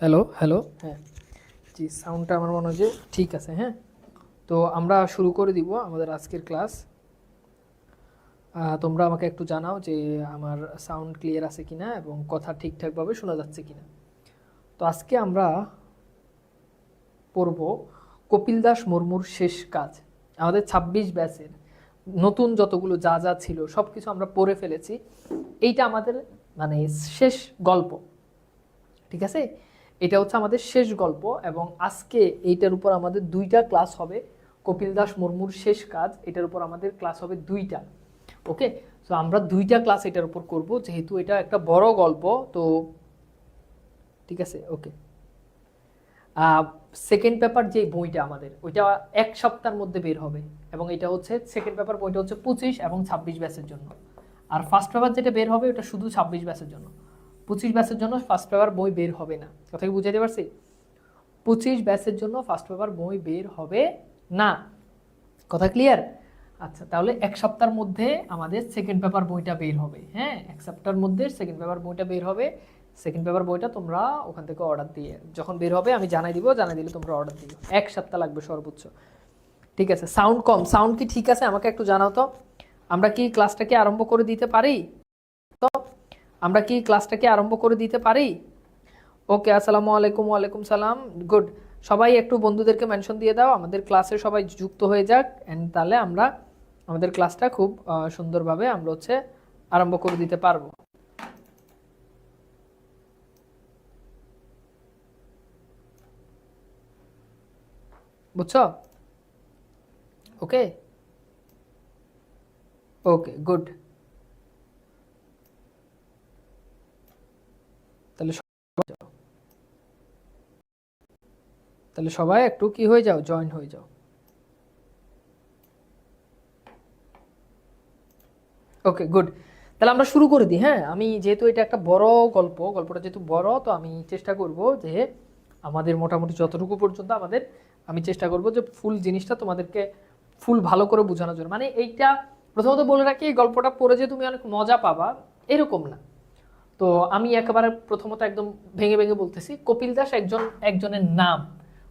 Hello hello, হ্যাঁ জি, সাউন্ডটা আমার মনে হয় যে ঠিক আছে। হ্যাঁ, তো আমরা শুরু করে দিব আমাদের আজকের ক্লাস। তোমরা আমাকে একটু জানাও যে আমার সাউন্ড ক্লিয়ার আছে কিনা এবং কথা ঠিকঠাকভাবে শোনা যাচ্ছে কিনা। তো আজকে আমরা পড়ব কপিল দাস মুর্মুর শেষ কাজ। আমাদের ২৬ ব্যাচের নতুন যতগুলো যা যা ছিল সব কিছু আমরা পড়ে ফেলেছি। এইটা আমাদের মানে শেষ গল্প, ঠিক আছে? এটা হচ্ছে আমাদের শেষ গল্প এবং আজকে এইটার উপর আমাদের ২টা ক্লাস হবে। কপিল দাস মুর্মুর শেষ কাজ, এটার উপর আমাদের ক্লাস হবে ২টা। ওকে, তো আমরা ২টা ক্লাস এটার উপর করব, যেহেতু এটা একটা বড় গল্প। তো ঠিক আছে, ওকে। সেকেন্ড পেপার যে বইটা আমাদের, ওইটা ১ সপ্তাহের মধ্যে বের হবে এবং এটা হচ্ছে সেকেন্ড পেপার বইটা হচ্ছে ২৫ এবং ২৬ ব্যাচের জন্য। আর ফার্স্ট পেপার যেটা বের হবে ওটা শুধু ২৬ ব্যাচের জন্য। ২৫ ব্যাচের জন্য ফার্স্ট পেপার বই বের হবে না। কথা কি বুঝাইতে পারছি? ২৫ ব্যাচের জন্য ফার্স্ট পেপার বই বের হবে না। কথা ক্লিয়ার? আচ্ছা, তাহলে ১ সপ্তাহের মধ্যে আমাদের সেকেন্ড পেপার বইটা বের হবে। হ্যাঁ, ১ সপ্তাহের মধ্যে সেকেন্ড পেপার বইটা বের হবে। সেকেন্ড পেপার বইটা তোমরা ওখান থেকে অর্ডার দিয়ে, যখন বের হবে আমি জানাই দিব, জানাই দিলে তোমরা অর্ডার দিও। ১ সপ্তাহ লাগবে সর্বোচ্চ। ঠিক আছে, সাউন্ড কম, সাউন্ড কি ঠিক আছে আমাকে একটু জানাও তো। আমরা কি ক্লাসটাকে আরম্ভ করে দিতে পারি? তো আমরা কি ক্লাসটাকে আরম্ভ করে দিতে পারি? ওকে, আসসালামু আলাইকুম। ওয়ালাইকুম সালাম, গুড। সবাই একটু বন্ধুদেরকে মেনশন দিয়ে দাও, আমাদের ক্লাসে সবাই যুক্ত হয়ে যাক, এন্ড তাহলে আমরা আমাদের ক্লাসটা খুব সুন্দরভাবে আমরা হচ্ছে আরম্ভ করে দিতে পারবো। বুঝছো? ওকে ওকে, গুড। তাহলে তাহলে সবাই একটু কি হয়ে যাও, জয়েন হয়ে যাও। ওকে, গুড। তাহলে আমরা শুরু করে দিই। হ্যাঁ, আমি যেহেতু এটা একটা বড় গল্প, গল্পটা যেহেতু বড়, তো আমি চেষ্টা করব যে আমাদের মোটামুটি যতটুকু পর্যন্ত আমাদের, আমি চেষ্টা করব যে ফুল জিনিসটা তোমাদেরকে ফুল ভালো করে বোঝানোর জন্য। মানে এইটা প্রথমত বলে রাখি, এই গল্পটা পড়ে যে তুমি অনেক মজা পাবা এরকম না। তো আমি একেবারে প্রথমত একদম ভেঙে ভেঙে বলতেছি, কপিল দাস একজনের নাম।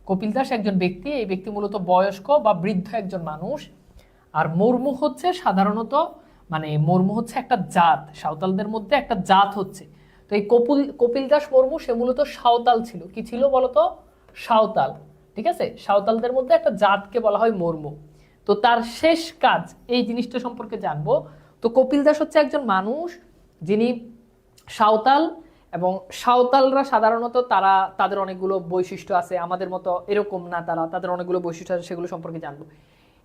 কপিল দাস একজন ব্যক্তি, এই ব্যক্তি মূলত বয়স্ক বা বৃদ্ধ একজন মানুষ। আর মুর্মু হচ্ছে সাধারণত, মানে মুর্মু হচ্ছে একটা জাত, সাঁওতালদের মধ্যে একটা জাত হচ্ছে। তো এই কপিল দাস মুর্মু সে মূলত সাঁওতাল ছিল। কি ছিল বলতো? সাঁওতাল। ঠিক আছে, সাঁওতালদের মধ্যে একটা জাতকে বলা হয় মুর্মু। তো তার শেষ কাজ, এই জিনিসটা সম্পর্কে জানবো। তো কপিল দাস হচ্ছে একজন মানুষ যিনি সাঁওতাল, এবং সাঁওতালরা সাধারণত তাদের অনেকগুলো বৈশিষ্ট্য আছে, আমাদের মতো এরকম না, তাদের অনেকগুলো বৈশিষ্ট্য আছে, সেগুলো সম্পর্কে জানবো।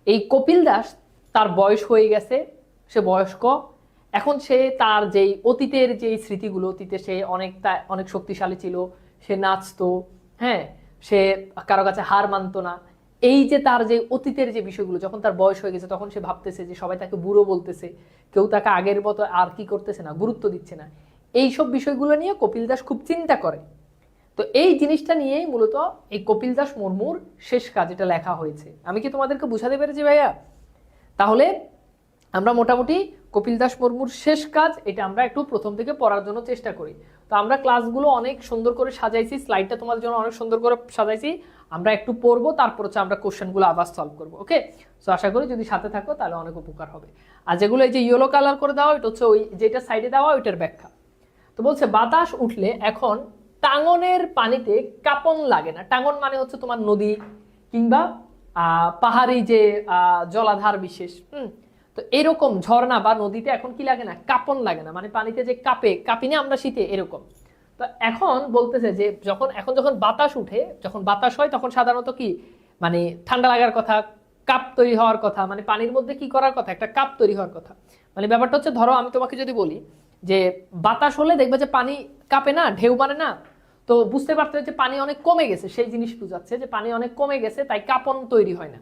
এই কপিল দাস, তার বয়স হয়ে গেছে, সে বয়স্ক। এখন সে তার যেই অতীতের যেই স্মৃতিগুলো, অতীতে সে অনেক শক্তিশালী ছিল, সে নাচতো, হ্যাঁ, সে কারো কাছে হার মানতো না। এই যে তার যে অতীতের যে বিষয়গুলো, যখন তার বয়স হয়ে গেছে তখন সে ভাবতেছে যে সবাই তাকে বুড়ো বলতেছে, কেউ তাকে আগের মতো আর কি করতেছে না, গুরুত্ব দিচ্ছে না। এইসব বিষয়গুলো নিয়ে কপিল দাস খুব চিন্তা করে। তো এই জিনিসটা নিয়েই মূলত এই কপিল দাস মুর্মুর শেষ কাজ এটা লেখা হয়েছে। আমি কি তোমাদেরকে বুঝাতে পেরেছি ভাইয়া? তাহলে আমরা মোটামুটি কপিল দাস মুর্মুর শেষ কাজ এটা আমরা একটু প্রথম থেকে পড়ার জন্য চেষ্টা করি। তো আমরা ক্লাসগুলো অনেক সুন্দর করে সাজাইছি, স্লাইডটা তোমাদের জন্য অনেক সুন্দর করে সাজাইছি। আমরা একটু পড়বো, তারপর হচ্ছে আমরা কোশ্চেনগুলো আবার সলভ করবো। ওকে, তো আশা করি যদি সাথে থাকো তাহলে অনেক উপকার হবে। আর যেগুলো এই যে ইয়েলো কালার করে দেওয়া, এটা হচ্ছে ওই যেটা সাইডে দেওয়া ওইটার ব্যাখ্যা। তো বলছে বাতাস উঠলে এখন টাঙ্গনের পানিতে কাঁপন লাগে না। টাঙ্গন মানে হচ্ছে তোমার নদী কিংবা পাহাড়ি যে জলাধার বিশেষ। তো এরকম ঝর্ণা বা নদীতে এখন কি লাগে না, কাঁপন লাগে না, মানে পানিতে যে কাঁপি না আমরা শীতে, এরকম। তো এখন বলতেছে যে যখন বাতাস উঠে, যখন বাতাস হয় তখন সাধারণত কি, মানে ঠান্ডা লাগার কথা, কাপ তৈরি হওয়ার কথা, মানে পানির মধ্যে কি করার কথা, একটা কাপ তৈরি হওয়ার কথা। মানে ব্যাপারটা হচ্ছে, ধরো আমি তোমাকে যদি বলি যে বাতাস হলে দেখবে যে পানি কাঁপে না, ঢেউ মানে না, তো বুঝতে পারতে যে পানি অনেক কমে গেছে, সেই জিনিস বুঝাচ্ছে যে পানি অনেক কমে গেছে, তাই কাঁপন তৈরি হয় না।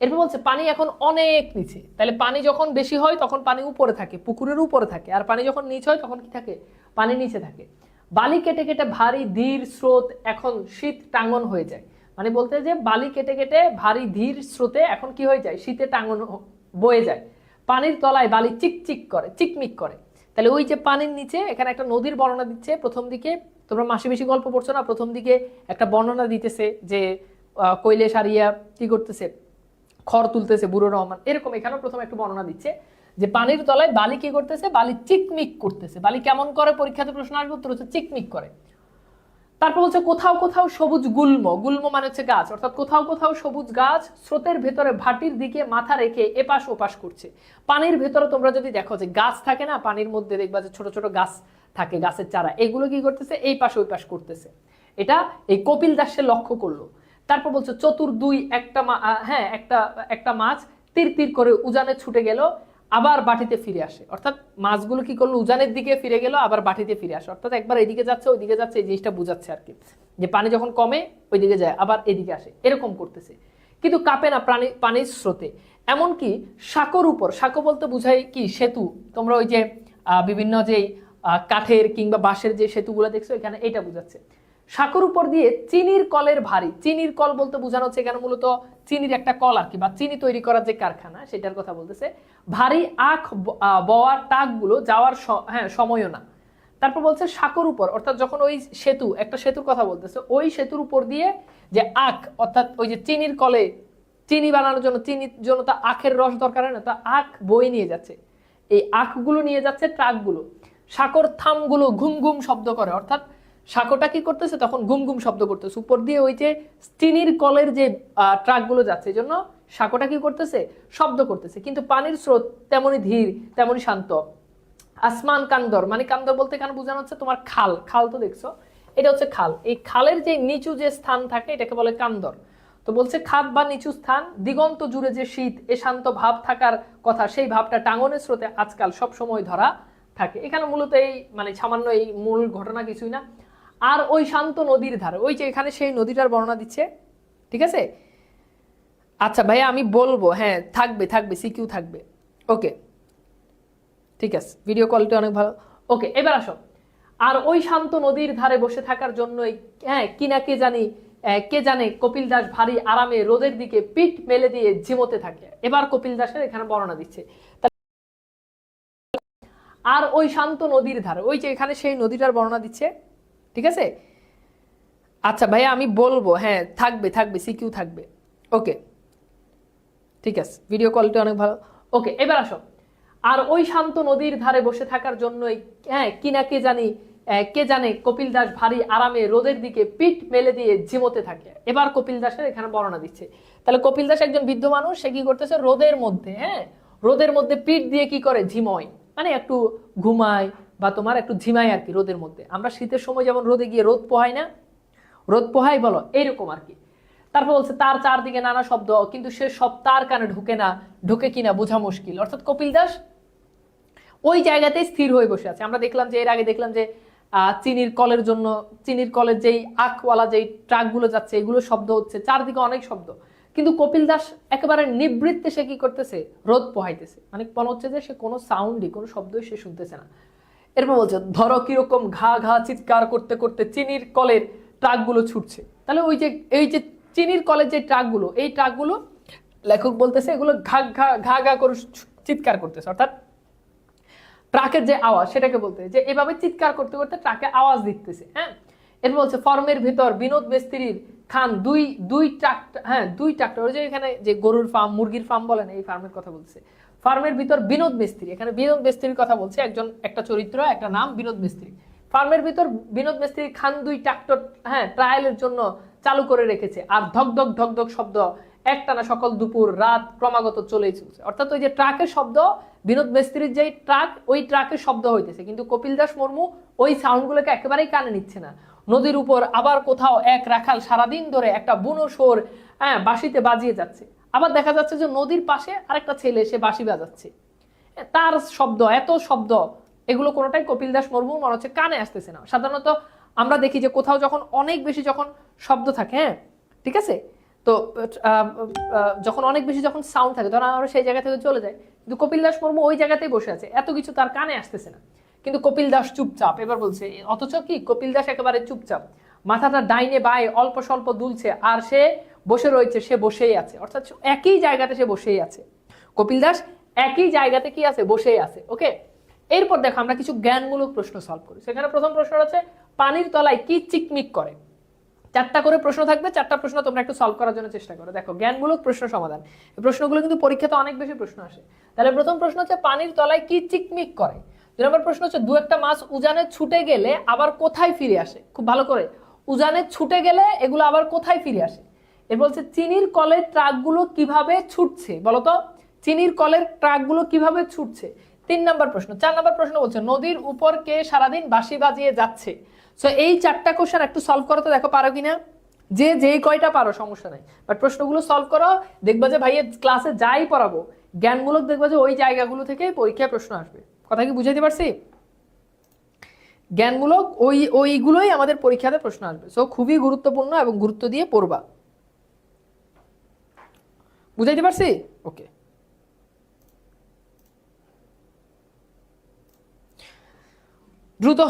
এরপর বলছে পানি এখন অনেক নিচে, তাহলে পানি যখন বেশি হয় তখন পানি উপরে থাকে, পুকুরের উপরে থাকে, আর পানি যখন নিচে হয় তখন কি থাকে, পানি নিচে থাকে। বালি কেটে কেটে ভারী ধীর স্রোত এখন শীত টাঙ্গন হয়ে যায়। মানে বলতে যে বালি কেটে কেটে ভারী ধীর স্রোতে এখন কি হয়ে যায়, শীতে টাঙ্গন বয়ে যায়। পানির তলায় বালি চিকচিক করে, চিকমিক করে। তাহলে ওই যে পানির নিচে এখানে একটা নদীর বর্ণনা দিচ্ছে প্রথম দিকে, তোমরা মাসে বেশি গল্প পড়ছো না, প্রথম দিকে একটা বর্ণনা দিতেছে যে কৈলেশ আরিয়া কি করতেছে, খড় তুলতেছে বুড়ো রহমান, এরকম এখানেও প্রথম একটা বর্ণনা দিচ্ছে যে পানির তলায় বালি কি করতেছে, বালি চিকমিক করতেছে। বালি কেমন করে পরীক্ষাতে প্রশ্ন আসবে, উত্তর হচ্ছে চিকমিক করে। তারপর বলছে কোথাও কোথাও সবুজ গুল্ম, গুল্ম মানে হচ্ছে গাছ, অর্থাৎ কোথাও কোথাও সবুজ গাছ স্রোতের ভেতরে ভাটির দিকে মাথা রেখে এপাশ ওপাশ করছে। পানির ভেতরে তোমরা যদি দেখো যে গাছ থাকে না, পানির মধ্যে দেখবা যে ছোট ছোট গাছ থাকে, গাছের চারা, এগুলো কি করতেছে, এই পাশ ওই পাশ করতেছে। এটা এই কপিল দাস সে লক্ষ্য করলো। তারপর বলছে চতুর দুই একটা হ্যাঁ একটা মাছ তীর তীর করে উজানে ছুটে গেল, আবার বাটিতে ফিরে আসে। অর্থাৎ মাছগুলো কি করলো, উজানের দিকে ফিরে গেল, আবার বাটিতে ফিরে আসে। অর্থাৎ একবার এদিকে যাচ্ছে ওইদিকে যাচ্ছে, এই জিনিসটা বুঝাচ্ছে আর কি, যে পানি যখন কমে ওইদিকে যায় আবার এদিকে আসে, এরকম করতেছে। কিন্তু কাঁপে না পানির স্রোতে। এমনকি সাঁকোর উপর, সাঁকো বলতে বুঝায় কি সেতু, তোমরা ওই যে বিভিন্ন যেই কাঠের কিংবা বাঁশের যে সেতুগুলো দেখছো এখানে এটা বুঝাচ্ছে। সাঁকোর উপর দিয়ে চিনির কলের ভারী, চিনির কল বলতে বোঝানো হচ্ছে এখানে মূলত চিনির একটা কল আর কি, বা চিনি তৈরি করার যে কারখানা সেটার কথা বলতেছে। ভারী আখ বওয়ার টাকগুলো যাওয়ার সময়ও না। তারপর বলছে সাঁকোর উপর, অর্থাৎ যখন ওই সেতু, একটা সেতুর কথা বলতেছে, ওই সেতুর উপর দিয়ে যে আখ, অর্থাৎ ওই যে চিনির কলে চিনি বানানোর জন্য, চিনির জন্য তো আখের রস দরকার হয় না, তো আখ বই নিয়ে যাচ্ছে, এই আখগুলো নিয়ে যাচ্ছে ট্রাকগুলো। সাঁকোর থামগুলো ঘুম ঘুম শব্দ করে, অর্থাৎ সাঁকোটা কি করতেছে তখন ঘুম ঘুম শব্দ করতেছে, উপর দিয়ে ওই যে চিনির কলের যে ট্রাকগুলো যাচ্ছে, এই জন্য সাঁকোটা কি করতেছে, শব্দ করতেছে। কিন্তু পানির স্রোত তেমনি ধীর তেমনি শান্ত। আসমান কান্দর, মানে কান্দর বলতে এখানে বোঝানো হচ্ছে তোমার খাল, খাল তো দেখছো, এটা হচ্ছে খাল, এই খালের যে নিচু যে স্থান থাকে এটাকে বলে কান্দর। তো বলছে খাদ বা নিচু স্থান, দিগন্ত জুড়ে যে শীত, এ শান্ত ভাব থাকার কথা, সেই ভাবটা টাঙ্গনের স্রোতে আজকাল সব সময় ধরা থাকে। এখানে মূলত এই মানে সামান্য এই মূল ঘটনা কিছুই না। আর ওই শান্ত নদীর ধারে, ওই যে এখানে সেই নদীটার বর্ণনা দিচ্ছে, ঠিক আছে। আচ্ছা ভাইয়া আমি বলবো, হ্যাঁ থাকবে থাকবে, সিকিউ থাকবে, ওকে ঠিক আছে, ভিডিও কোয়ালিটি অনেক ভালো, ওকে। এবার আসো, আর ওই শান্ত নদীর ধারে বসে থাকার জন্যই হ্যাঁ কি না কে জানি, কে জানে কপিল দাস ভারী আরামে রোদের দিকে পিঠ মেলে দিয়ে ঝিমোতে থাকে। এবার কপিল দাসের এখানে বর্ণনা দিচ্ছে। আর ওই শান্ত নদীর ধারে, ওই যে এখানে সেই নদীটার বর্ণনা দিচ্ছে, ঠিক আছে। আচ্ছা ভাইয়া আমি বলবো, হ্যাঁ থাকবে থাকবে, সিকিউ থাকবে, ওকে ঠিক আছে, ভিডিও কোয়ালিটি অনেক ভালো, ওকে। এবার আসো, আর ওই শান্ত নদীর ধারে বসে থাকার জন্যই হ্যাঁ কি না কে জানি, কে জানে কপিল দাস ভারী আরামে রোদের দিকে পিঠ মেলে দিয়ে ঝিমোতে থাকে। এবার কপিল দাসের এখানে বর্ণনা দিচ্ছে। তাহলে কপিল দাস একজন বৃদ্ধ মানুষ, সে কি করতেছে, রোদের মধ্যে, হ্যাঁ রোদের মধ্যে পিঠ দিয়ে কি করে, ঝিময়, মানে একটু ঘুমায় বা তোমার একটু ঝিমায় আর কি রোদের মধ্যে। আমরা শীতের সময় যেমন রোদে গিয়ে রোদ পোহাই না, রোদ পোহাই বলো, এইরকম আর কি। তারপর বলছে তার চারদিকে নানা শব্দ, কিন্তু সে সব তার কানে ঢুকে না, ঢুকে কিনা বোঝা মুশকিল। অর্থাৎ কপিল দাস ওই জায়গাতে স্থির হয়ে বসে আছে। আমরা দেখলাম যে এর আগে দেখলাম যে চিনির কলের জন্য, চিনির কলের যেই আখওয়ালা যেই ট্রাকগুলো যাচ্ছে এগুলো শব্দ হচ্ছে, চারদিকে অনেক শব্দ, কিন্তু কপিল দাস একেবারে নিবৃত্তে সে কি করতেছে, রোদ পোহাইতেছে, মানে মনে হচ্ছে যে সে কোনো সাউন্ডই, কোনো শব্দই সে শুনতেছে না। এরপর বলছে ধরো কিরকম ঘা ঘা চিৎকার করতে করতে চিনির কলের ট্রাকগুলো ছুটছে। তাহলে ওই যে এই যে চিনির কলের যে ট্রাকগুলো, এই ট্রাকগুলো লেখক বলতেছে এগুলো ঘা ঘা ঘা ঘা করে চিৎকার করতেছে, অর্থাৎ ট্রাকের যে আওয়াজ সেটাকে বলতে, যে এভাবে চিৎকার করতে করতে ট্রাকে আওয়াজ দিতেছে। হ্যাঁ এরপর বলছে ফর্মের ভিতর বিনোদ মিস্ত্রির খান দুই ট্রাক্টর, হ্যাঁ দুই ট্রাক্টর, ওই যে এখানে যে গরুর ফার্ম মুরগির ফার্ম বলেন, এই ফার্মের কথা বলছে। ফার্মের ভিতর বিনোদ মিস্ত্রি, এখানে বিনোদ মিস্ত্রির কথা বলছে, একজন একটা চরিত্র, একটা নাম বিনোদ মিস্ত্রি। ফার্মের ভিতর বিনোদ মিস্ত্রি খান দুই ট্রাক্টর হ্যাঁ ট্রায়ালের জন্য চালু করে রেখেছে, আর ধকধক ধকধক শব্দ একটানা সকল দুপুর রাত ক্রমাগত চলেই চলছে। অর্থাৎ ওই যে ট্রাকের শব্দ, বিনোদ মিস্ত্রির যে ট্রাক, ওই ট্রাকের শব্দ হইতেছে, কিন্তু কপিল দাস মুর্মু ওই সাউন্ডগুলোকে একেবারেই কানে নিচ্ছে না। নদীর উপর আবার কোথাও এক রাখাল সারাদিন ধরে একটা বুনো সুর হ্যাঁ বাঁশিতে বাজিয়ে যাচ্ছে। আবার দেখা যাচ্ছে যে নদীর পাশে আরেকটা ছেলে সে বাঁশি বাজাচ্ছে, তার শব্দ, এত শব্দ, এগুলো কোনোটাই কপিল দাস মুর্মুর মনে হচ্ছে কানে আসতেছে না। সাধারণত আমরা দেখি যে কোথাও যখন অনেক বেশি যখন শব্দ থাকে, হ্যাঁ ঠিক আছে, তো যখন অনেক বেশি যখন সাউন্ড থাকে তখন আমরা সেই জায়গা থেকে চলে যাই, কিন্তু কপিল দাস মুর্মু ওই জায়গাতেই বসে আছে, এত কিছু তার কানে আসতেছে না, কিন্তু কপিল দাস চুপচাপ। এবার বলছে অথচ কি কপিল দাস একেবারে চুপচাপ, মাথাটা ডাইনে বায়ে অল্প স্বল্প দুলছে, আর সে বসে রয়েছে, সে বসেই আছে, অর্থাৎ একই জায়গাতে সে বসেই আছে। কপিল দাস একই জায়গাতে কি আছে, বসেই আছে, ওকে। এরপর দেখো আমরা কিছু জ্ঞানমূলক প্রশ্ন সলভ করি। সেখানে প্রথম প্রশ্ন হচ্ছে পানির তলায় কি চিকমিক করে। 4টা করে প্রশ্ন থাকবে, 4টা প্রশ্ন তোমরা একটু সলভ করার জন্য চেষ্টা করো। দেখো জ্ঞানমূলক প্রশ্ন সমাধান, এই প্রশ্নগুলো কিন্তু পরীক্ষাতে অনেক বেশি প্রশ্ন আসে। তাহলে প্রথম প্রশ্ন হচ্ছে পানির তলায় কি চিকমিক করে। 2 নম্বর প্রশ্ন হচ্ছে দু একটা মাছ উজানে ছুটে গেলে আবার কোথায় ফিরে আসে। খুব ভালো করে, উজানে ছুটে গেলে এগুলো আবার কোথায় ফিরে আসে। এর বলছে চিনির কলের ট্রাকগুলো কিভাবে ছুটছে, বলতো চিনির কলের ট্রাকগুলো কিভাবে ছুটছে। 3 নম্বর প্রশ্ন। 4 নম্বর প্রশ্ন বলছে নদীর উপর কে সারাদিন বাঁশি বাজিয়ে যাচ্ছে। সো এই 4টা কোশ্চেন একটু সলভ করো তো, দেখো পারো কিনা। যেই কয়টা পারো সমস্যা নাই, বাট প্রশ্নগুলো সলভ করো। দেখবা যে ভাইয়ের ক্লাসে যাই পড়াবো জ্ঞানমূলক, দেখবা যে ওই জায়গাগুলো থেকে পরীক্ষায় প্রশ্ন আসবে। কথা কি বুঝাইতে পারছি? জ্ঞানমূলক ওইগুলোই আমাদের পরীক্ষাতে প্রশ্ন আসবে। সো খুবই গুরুত্বপূর্ণ এবং গুরুত্ব দিয়ে পড়বা। বুঝাইতে পারছি? ওকে, দ্রুত।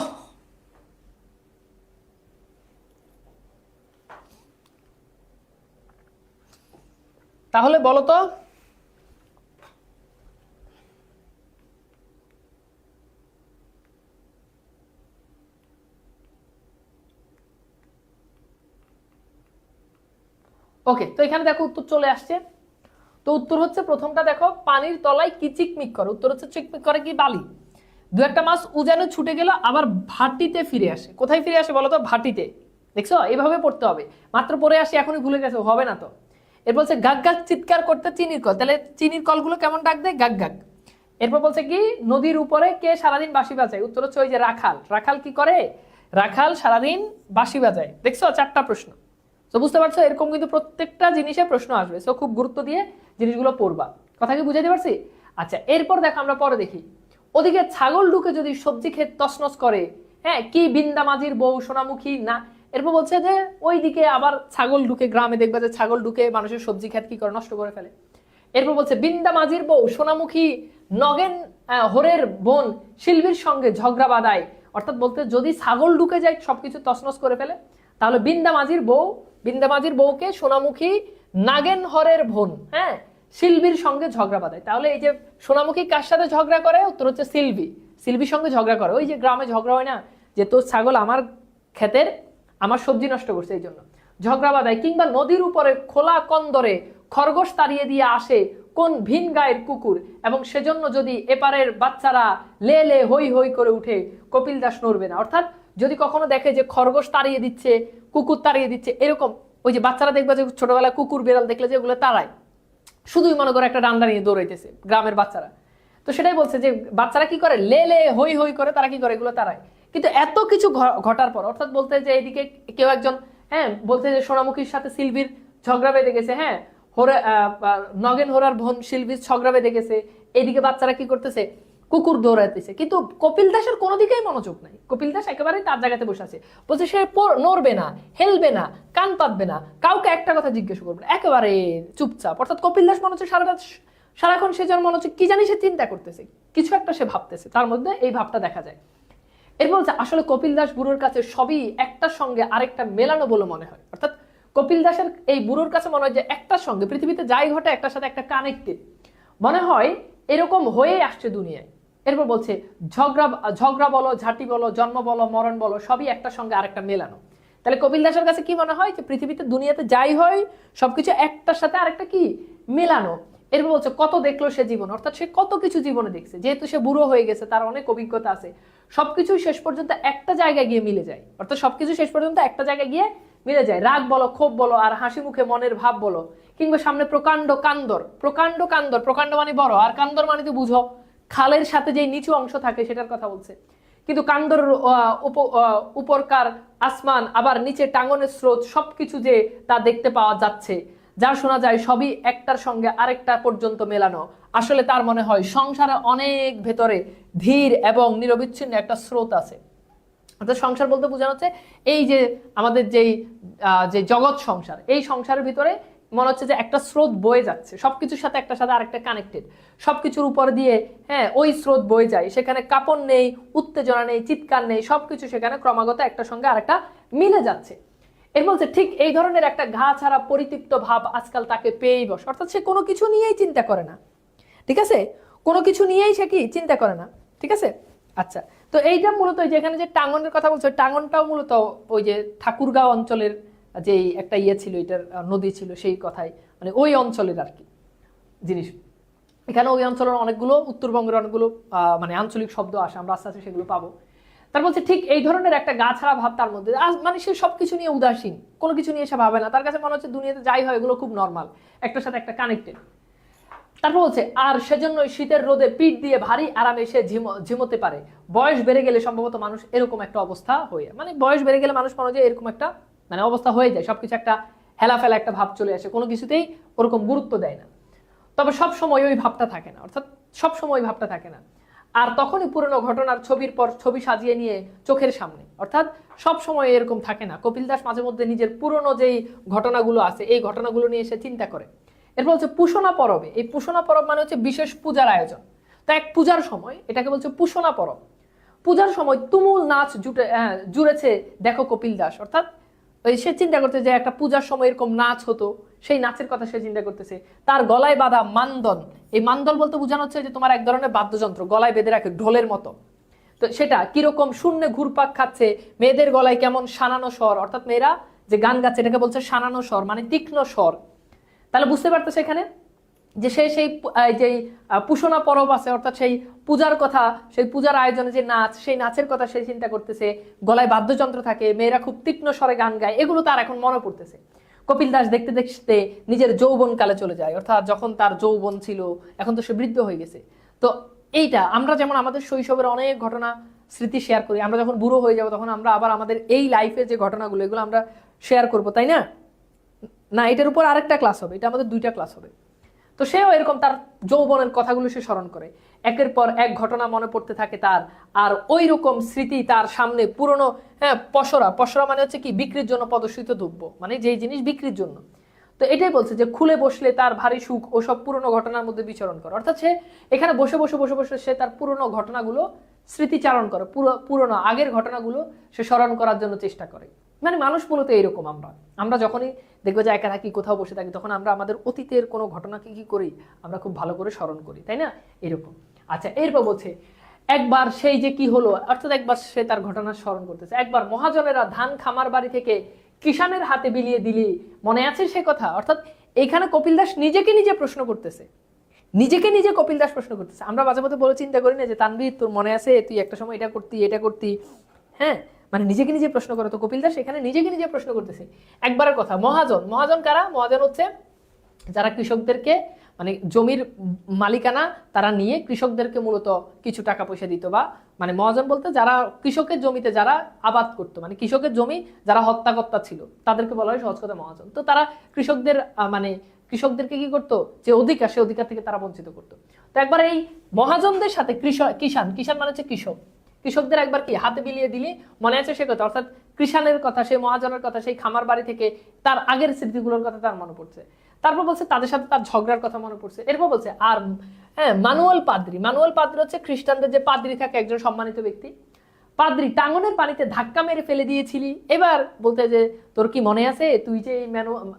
তাহলে বলো তো ওকে, তো এখানে দেখো উত্তর চলে আসছে। তো উত্তর হচ্ছে প্রথমটা দেখো পানির তলায় কি চিকমিক করে। উত্তর হচ্ছে চিকমিক করে কি বালি। দু একটা মাছ উজানে ছুটে গেল আবার ভাটিতে ফিরে আসে। কোথায় ফিরে আসে বলো তো? ভাটিতে। দেখছো, এইভাবে পড়তে হবে। মাত্র পড়ে আসি এখনই ভুলে গেছে, হবে না তো। এর বলছে গাগ গাগ চিৎকার করতে চিনির কল। তাহলে চিনির কলগুলো কেমন ডাক দেয়? গাগ গাগ। এরপর বলছে কি নদীর উপরে কে সারাদিন বাঁশি বাজায়। উত্তর হচ্ছে ওই যে রাখাল। রাখাল কি করে? রাখাল সারাদিন বাঁশি বাজায়। দেখছো 4টা প্রশ্ন। তো বুঝতে পারছো, এরকম কিন্তু প্রত্যেকটা জিনিসে প্রশ্ন আসবে। সো খুব গুরুত্ব দিয়ে জিনিসগুলো পড়বা। কথা কি বুঝাইতে পারছি? আচ্ছা, এরপর দেখো আমরা পরে দেখি ওদিকে ছাগল ঢুকে যদি সবজি ক্ষেত তছনছ করে, হ্যাঁ কি বিন্দা মাঝির বউ সোনামুখী না। এরপর বলছে যে ওইদিকে আবার ছাগল ঢুকে, গ্রামে দেখবে যে ছাগল ঢুকে মানুষের সবজি ক্ষেত কি করে, নষ্ট করে ফেলে। এরপর বলছে বিন্দা মাঝির বউ সোনামুখী নগেন হরের বোন শিল্পীর সঙ্গে ঝগড়া বাঁধায়। অর্থাৎ বলতে যদি ছাগল ঢুকে যায় সবকিছু তছনছ করে ফেলে, তাহলে বিন্দা মাঝির বউকে সোনামুখী নাগেন হরের বোন, হ্যাঁ শিল্পীর সঙ্গে ঝগড়া বাঁধায়। তাহলে এই যে সোনামুখী কার সাথে ঝগড়া করে? উত্তর হচ্ছে শিল্পীর সঙ্গে ঝগড়া করে। ওই যে গ্রামে ঝগড়া হয় না, যে তোর ছাগল আমার ক্ষেতের আমার সবজি নষ্ট করছে, এই জন্য ঝগড়া বাঁধায়। কিংবা নদীর উপরে খোলা কন্দরে খরগোশ তাড়িয়ে দিয়ে আসে কোন ভিন গায়ের কুকুর, এবং সেজন্য যদি এপারের বাচ্চারা লে লে হই হই করে উঠে কপিল দাস নড়বে না। অর্থাৎ যদি কখনো দেখে যে খরগোশ তাড়িয়ে দিচ্ছে, কুকুর তাড়িয়ে দিচ্ছে, এরকম ওই যে বাচ্চারা দেখবে যে ছোটবেলায় কুকুর বেড়াল দেখলে যে ওগুলো তাড়ায়, শুধুই মনে করে একটা ডান্ডা নিয়ে দৌড়াইতেছে গ্রামের বাচ্চারা। তো সেটাই বলছে যে বাচ্চারা কি করে? লে লে হই হই করে তারা কি করে? এগুলো তাড়ায়। কিন্তু এত কিছু ঘটার পর, অর্থাৎ বলতে যে এইদিকে কেউ একজন, হ্যাঁ বলতে যে সোনামুখীর সাথে শিল্পীর ঝগড়া বেঁধে গেছে, হ্যাঁ নগেন হোরার বোন শিল্পীর ঝগড়া বেঁধে গেছে, এইদিকে বাচ্চারা কি করতেছে? কুকুর দৌড়াইতেছে। কিন্তু কপিল দাসের কোনো দিকেই মনোযোগ নাই। কপিল দাস একেবারেই তার জায়গাতে বসে আছে। বলছে সে নড়বে না, হেলবে না, কান পাতবে না, কাউকে একটা কথা জিজ্ঞেস করবে না, একেবারে চুপচাপ। অর্থাৎ কপিল দাস মনে হচ্ছে সারাক্ষণ সে যেন মনে হচ্ছে কি জানি সে চিন্তা করতেছে, কিছু একটা সে ভাবতেছে, তার মধ্যে এই ভাবটা দেখা যায়। এর বলছে আসলে কপিল দাস বুড়োর কাছে সবই একটার সঙ্গে আরেকটা মেলানো বলে মনে হয়। অর্থাৎ কপিল দাসের এই বুড়োর কাছে মনে হয় যে একটার সঙ্গে পৃথিবীতে যাই ঘটে একটার সাথে একটা কানেক্টেড মনে হয়, এরকম হয়ে আসছে দুনিয়ায়। এরপর বলছে ঝগড়া বলো, ঝাঁটি বলো, জন্ম বলো, মরণ বলো, সবই একটার সঙ্গে আরেকটা মেলানো। তাহলে কপিল দাসের কাছে কি মনে হয়? যে পৃথিবীতে দুনিয়াতে যাই হয় সবকিছু একটার সাথে আরেকটা কি মেলানো। এরপর বলছে কত দেখলো সে জীবন, অর্থাৎ সে কত কিছু জীবনে দেখছে, যেহেতু সে বুড়ো হয়ে গেছে, তার অনেক অভিজ্ঞতা আছে, সবকিছু শেষ পর্যন্ত একটা জায়গায় গিয়ে মিলে যায়। অর্থাৎ সবকিছু শেষ পর্যন্ত একটা জায়গায় গিয়ে মিলে যায়। রাগ বলো, ক্ষোভ বলো, আর হাসি মুখে মনের ভাব বলো, কিংবা সামনে প্রকাণ্ড কান্দর। প্রকাণ্ড মানে বড়, আর কান্দর মানে তো বুঝো খালের সাথে যে নিচু অংশ থাকে সেটার কথা বলছে। কিন্তু কান্দর উপরকার আসমান, আবার নিচে টাঙ্গনের স্রোত, সবকিছু যে তা দেখতে পাওয়া যাচ্ছে, যা শোনা যায় সবই একটার সঙ্গে আরেকটা পর্যন্ত মেলানো। আসলে তার মনে হয় সংসারে অনেক ভেতরে ধীর এবং নিরবিচ্ছিন্ন একটা স্রোত আছে। অর্থাৎ সংসার বলতে বোঝানো হচ্ছে এই যে আমাদের যে জগৎ সংসার, এই সংসারের ভিতরে মনে হচ্ছে যে একটা স্রোত বয়ে যাচ্ছে, সবকিছুর সাথে একটা সাথে আরেকটা কানেক্টেড, সবকিছুর উপর দিয়ে হ্যাঁ ওই স্রোত বয়ে যায়। সেখানে কাঁপন নেই, উত্তেজনা নেই, চিৎকার নেই, সবকিছু সেখানে ক্রমাগত একটা সঙ্গে আরেকটা মিলে যাচ্ছে। এর বলছে ঠিক এই ধরনের একটা ঘা ছাড়া পরিতৃপ্ত ভাব আজকাল তাকে পেয়েই বসে। অর্থাৎ সে কোনো কিছু নিয়েই চিন্তা করে না, ঠিক আছে? কোনো কিছু নিয়েই সে কি চিন্তা করে না, ঠিক আছে? আচ্ছা, তো এইটা মূলত যেখানে যে টাঙ্গনের কথা বলছো, টাঙ্গনটাও মূলত ওই যে ঠাকুরগাঁও অঞ্চলের যে একটা ইয়ে ছিল, এটার নদী ছিল সেই কথাই, মানে ওই অঞ্চলের আর কি জিনিস। এখানে ওই অঞ্চলের অনেকগুলো, উত্তরবঙ্গের অনেকগুলো মানে আঞ্চলিক শব্দ আসে, আমরা আস্তে আস্তে সেগুলো পাবো। তার বলছে ঠিক এই ধরনের একটা গা ছাড়া ভাব তার মধ্যে, মানে সে সবকিছু নিয়ে উদাসীন, কোনো কিছু নিয়ে সে ভাবে না, তার কাছে মনে হচ্ছে দুনিয়াতে যাই হয় এগুলো খুব নর্মাল, একটার সাথে একটা কানেক্টেড। তারপর বলছে আর সেজন্য শীতের রোদে পিঠ দিয়ে ভারী আরামে সে ঝিমোতে পারে। বয়স বেড়ে গেলে সম্ভবত মানুষ এরকম একটা অবস্থা হয়ে, মানে বয়স বেড়ে গেলে মানুষ মনে হয় এরকম একটা মানে অবস্থা হয়ে যায়, সবকিছু একটা হেলাফেলা একটা ভাব চলে আসে, কোনো কিছুতেই ওরকম গুরুত্ব দেয় না। তবে সব সময় ওই ভাবটা থাকে না, অর্থাৎ সব সময় ওই ভাবটা থাকে না। আর তখনই পুরনো ঘটনার ছবির পর ছবি সাজিয়ে নিয়ে চোখের সামনে, অর্থাৎ সব সময় এরকম থাকে না। কপিল দাস মাঝে মধ্যে নিজের পুরনো যেই ঘটনাগুলো আছে এই ঘটনাগুলো নিয়ে এসে চিন্তা করে। এরপর হচ্ছে পুষণা পরবে। এই পুষণা পরব মানে হচ্ছে বিশেষ পূজার আয়োজন। তা এক পূজার সময়, এটাকে বলছে পুষণা পরব। পূজার সময় তুমুল নাচ জুড়েছে দেখো কপিল দাস, অর্থাৎ ওই সে চিন্তা করতে যে একটা পূজার সময় এরকম নাচ হতো, সেই নাচের কথা সে চিন্তা করতেছে। তার গলায় বাঁধা মান্দল, এই মান্দল বলতে বোঝানো হচ্ছে যে তোমার এক ধরনের বাদ্যযন্ত্র গলায় বেঁধে রাখে ঢোলের মতো, তো সেটা কিরকম শূন্যে ঘুরপাক খাচ্ছে, মেয়েদের গলায় কেমন শানানো স্বর, অর্থাৎ মেয়েরা যে গান গাচ্ছে এটাকে বলছে শানানো স্বর, মানে তীক্ষ্ণ স্বর। তাহলে বুঝতে পারতেছে এখানে যে সে সেই যে পুষণা পরব আছে, অর্থাৎ সেই পূজার কথা, সেই পূজার আয়োজনে যে নাচ, সেই নাচের কথা সে চিন্তা করতেছে। গলায় বাদ্যযন্ত্র থাকে, মেয়েরা খুব তীক্ষ্ণ স্বরে গান গায়, এগুলো তার এখন মনে পড়তেছে। কপিল দাস দেখতে দেখতে নিজের যৌবন কালে চলে যায়, অর্থাৎ যখন তার যৌবন ছিল, এখন তো সে বৃদ্ধ হয়ে গেছে। তো এইটা আমরা যেমন আমাদের শৈশবের অনেক ঘটনা স্মৃতি শেয়ার করি, আমরা যখন বুড়ো হয়ে যাবো তখন আমরা আবার আমাদের এই লাইফে যে ঘটনাগুলো এগুলো আমরা শেয়ার করবো, তাই না? না, এটার উপর আরেকটা ক্লাস হবে, এটা আমাদের 2টা ক্লাস হবে। তো সেও এরকম তার যৌবনের কথাগুলো সে স্মরণ করে, একের পর এক ঘটনা মনে পড়তে থাকে তার। আর ওই রকম স্মৃতি তার সামনে পুরনো, হ্যাঁ পসরা, পসরা মানে হচ্ছে কি বিক্রির জন্য প্রদর্শিত দ্রব্য, মানে যেই জিনিস বিক্রির জন্য। তো এটাই বলছে যে খুলে বসলে তার ভারী সুখ ও সব পুরনো ঘটনার মধ্যে বিচরণ করে, অর্থাৎ সে এখানে বসে বসে বসে বসে সে তার পুরনো ঘটনাগুলো স্মৃতিচারণ করে, পুরনো আগের ঘটনাগুলো সে স্মরণ করার জন্য চেষ্টা করে। মানে মানুষ মূলত এইরকম, আমরা যখনই দেখবো যে একা থাকি, কোথাও বসে থাকি, তখন আমরা আমাদের অতীতের কোনো ঘটনাকে কি করি, আমরা খুব ভালো করে স্মরণ করি, তাই না? এরকম। আচ্ছা, এরপর বলছে একবার সেই যে কি হলো, অর্থাৎ একবার সে তার ঘটনা স্মরণ করতেছে। একবার মহাজনেরা ধান খামার বাড়ি থেকে কিষানের হাতে বিলিয়ে দিলি, মনে আছে সে কথা? অর্থাৎ এখানে কপিল দাস নিজেকে নিজে প্রশ্ন করতেছে, নিজেকে নিজে কপিল দাস প্রশ্ন করতেছে। আমরা মাঝে মধ্যে বলে চিন্তা করি না যে তানভীর তোর মনে আছে তুই একটা সময় এটা করতি, এটা করতি, হ্যাঁ, মানে নিজেকে নিজে প্রশ্ন করো। তো কপিল দাস এখানে নিজেকে নিজে প্রশ্ন করতেছে। একবারের কথা, মহাজন, মহাজন কারা? মহাজন হচ্ছে যারা কৃষকদেরকে মানে জমির মালিকানা তারা নিয়ে কৃষকদেরকে মূলত কিছু টাকা পয়সা দিত, বা মানে মহাজন বলতে যারা কৃষকের জমিতে যারা আবাদ করতো, মানে কৃষকের জমি যারা হত্যাকর্তা ছিল তাদেরকে বলা হয় সহজ কথা মহাজন। তো তারা কৃষকদের মানে কৃষকদেরকে কি করতো, যে অধিকার সে অধিকার থেকে তারা বঞ্চিত করতো। তো একবার এই মহাজনদের সাথে কিষান, কিষান মানে হচ্ছে কৃষক, কৃষকদের একবার কি হাতে বিলিয়ে দিলি, মনে আছে সে কথা, অর্থাৎ কৃষানের কথা, সেই মহাজনের কথা, সেই খামার বাড়ি থেকে তার আগের স্মৃতিগুলোর কথা তার মনে পড়ছে। তারপর বলছে তাদের সাথে তার ঝগড়ার কথা মনে পড়ছে। এরপর বলছে আর হ্যাঁ মানুয়াল পাদ্রি, মানুয়াল পাদ্রি হচ্ছে খ্রিস্টানদের যে পাদ্রি থাকে, একজন সম্মানিত ব্যক্তি। পাদ্রি টাঙ্গনের পানিতে ধাক্কা মেরে ফেলে দিয়েছিলি। এবার বলতে যে তোর কি মনে আছে তুই যে এই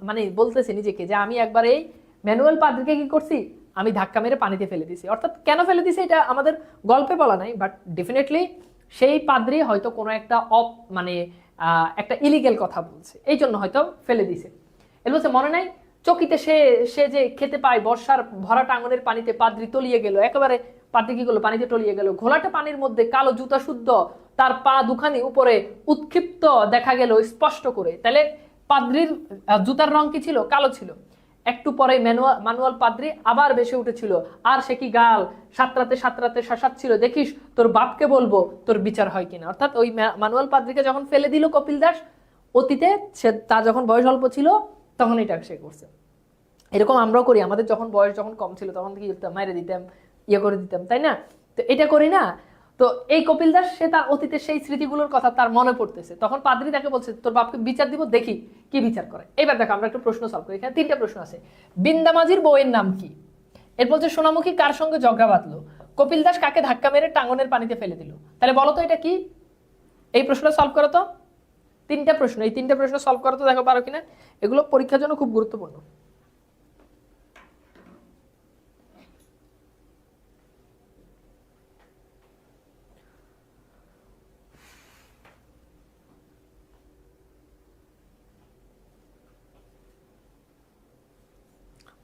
মানে বলতেছে নিজেকে যে আমি একবার এই ম্যানুয়াল পাদ্রিকে কি করছি, আমি ধাক্কা মেরে পানিতে ফেলে দিছি। অর্থাৎ কেন ফেলে দিছে এটা আমাদের গল্পে বলা নাই, বাট ডেফিনেটলি সেই পাদ্রি হয়তো কোনো একটা মানে একটা ইলিগেল কথা বলছে, এই জন্য হয়তো ফেলে দিছে। এর বলছে মনে নাই চকিতে সে সে যে খেতে পায় বর্ষার ভরা টাঙ্গনের পানিতে পাদ্রি তলিয়ে গেল, একেবারে পাদ্রি কি করলো, পানিতে তলিয়ে গেল। ঘোলাটে পানির মধ্যে কালো জুতা শুদ্ধ তার পা দুখানি উপরে উৎক্ষিপ্ত দেখা গেল স্পষ্ট করে। তাহলে পাদ্রির জুতার রং কি ছিল? কালো ছিল। একটু পরে মানুয়াল পাদ্রি আবার বেশি উঠেছিল, আর সে কি গাল সাতরাতে সাতরাতে শাসাচ্ছিল, দেখিস তোর বাপকে বলবো তোর বিচার হয় কিনা। অর্থাৎ ওই মানুয়াল পাদ্রিকে যখন ফেলে দিল কপিল দাস অতীতে, সে তার যখন বয়স অল্প ছিল তখন এটা সে করছে। এরকম আমরাও করি, আমাদের যখন বয়স যখন কম ছিল তখন কি করতাম, মাইরে দিতাম, ইয়ে করে দিতাম, তাই না? তো এটা করি না। তো এই কপিল দাস সে তার অতীতের সেই স্মৃতিগুলোর কথা তার মনে পড়তেছে, তখন পাদ্রী তাকে বলছে তোর বাপকে বিচার দিব, দেখি কি বিচার করে। এবার দেখো আমরা একটা প্রশ্ন সলভ করি, এখানে 3টা প্রশ্ন আছে। বিন্দামাজির বউয়ের নাম কি? এর বলছে সোনামুখী কার সঙ্গে ঝগড়া বাঁধলো? কপিল দাস কাকে ধাক্কা মেরে টাঙ্গনের পানিতে ফেলে দিল? তাহলে বলো তো এটা কি? এই প্রশ্নটা সলভ করো তো। 3টা প্রশ্ন, এই 3টা প্রশ্ন সলভ করো তো, দেখো পারো কিনা। এগুলো পরীক্ষার জন্য খুব গুরুত্বপূর্ণ।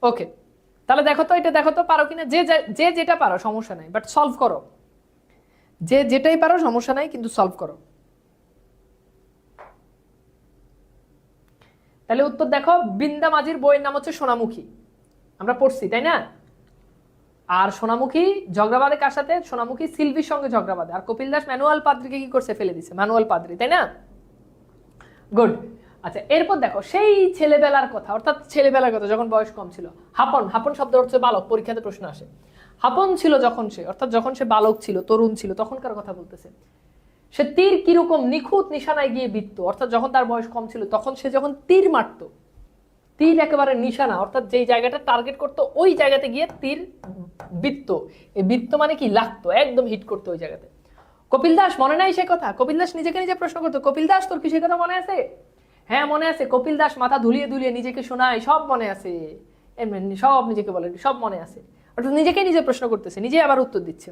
ওকে, তাহলে দেখো তো, এটা দেখো তো পারো কিনা। যে যেটা পারো সমস্যা নাই, বাট সলভ করো। যে যেটাই পারো সমস্যা নাই, কিন্তু সলভ করো। তাহলে উত্তর দেখো, বৃন্দা মাঝির বইয়ের নাম হচ্ছে সোনামুখী, আমরা পড়ছি তাই না। আর সোনামুখী ঝগড়া বাঁধে কার সাথে? সোনামুখী সিলভির সঙ্গে ঝগড়া বাঁধে। আর কপিল দাস ম্যানুয়াল পাদ্রিকে কি করছে? ফেলে দিছে, ম্যানুয়াল পাদ্রি, তাই না। গুড। আচ্ছা, এরপর দেখো সেই ছেলেবেলার কথা, অর্থাৎ ছেলেবেলার কথা যখন বয়স কম ছিল। হাপন, হাপন শব্দ হচ্ছে বালক, পরীক্ষাতে প্রশ্ন আসে। হাপন ছিল যখন সে, অর্থাৎ যখন সে বালক ছিল, তরুণ ছিল, তখনকার কথা বলতেছে। সে তীর কিরকম নিখুঁত নিশানায় গিয়ে বিদ্ধ, অর্থাৎ যখন তার বয়স কম ছিল তখন সে যখন তীর মারতো, তীর একেবারে নিশানা, অর্থাৎ যেই জায়গাটা টার্গেট করতো ওই জায়গাতে গিয়ে তীর বৃত্ত। এই বৃত্ত মানে কি? লাগতো, একদম হিট করতো ওই জায়গাতে। কপিল দাস মনে নাই সে কথা? কপিল দাস নিজেকে নিজে প্রশ্ন করতো, কপিল দাস তোর কি সে কথা মনে আছে? হ্যাঁ মনে আছে। কপিল দাস মাথা ধুলিয়ে ধুলিয়ে নিজেকে শোনায়, সব মনে আছে, এমনি সব নিজেকে বলে, সব মনে আছে। অর্থাৎ নিজেকে নিজে প্রশ্ন করতেছে, নিজে আবার উত্তর দিচ্ছে।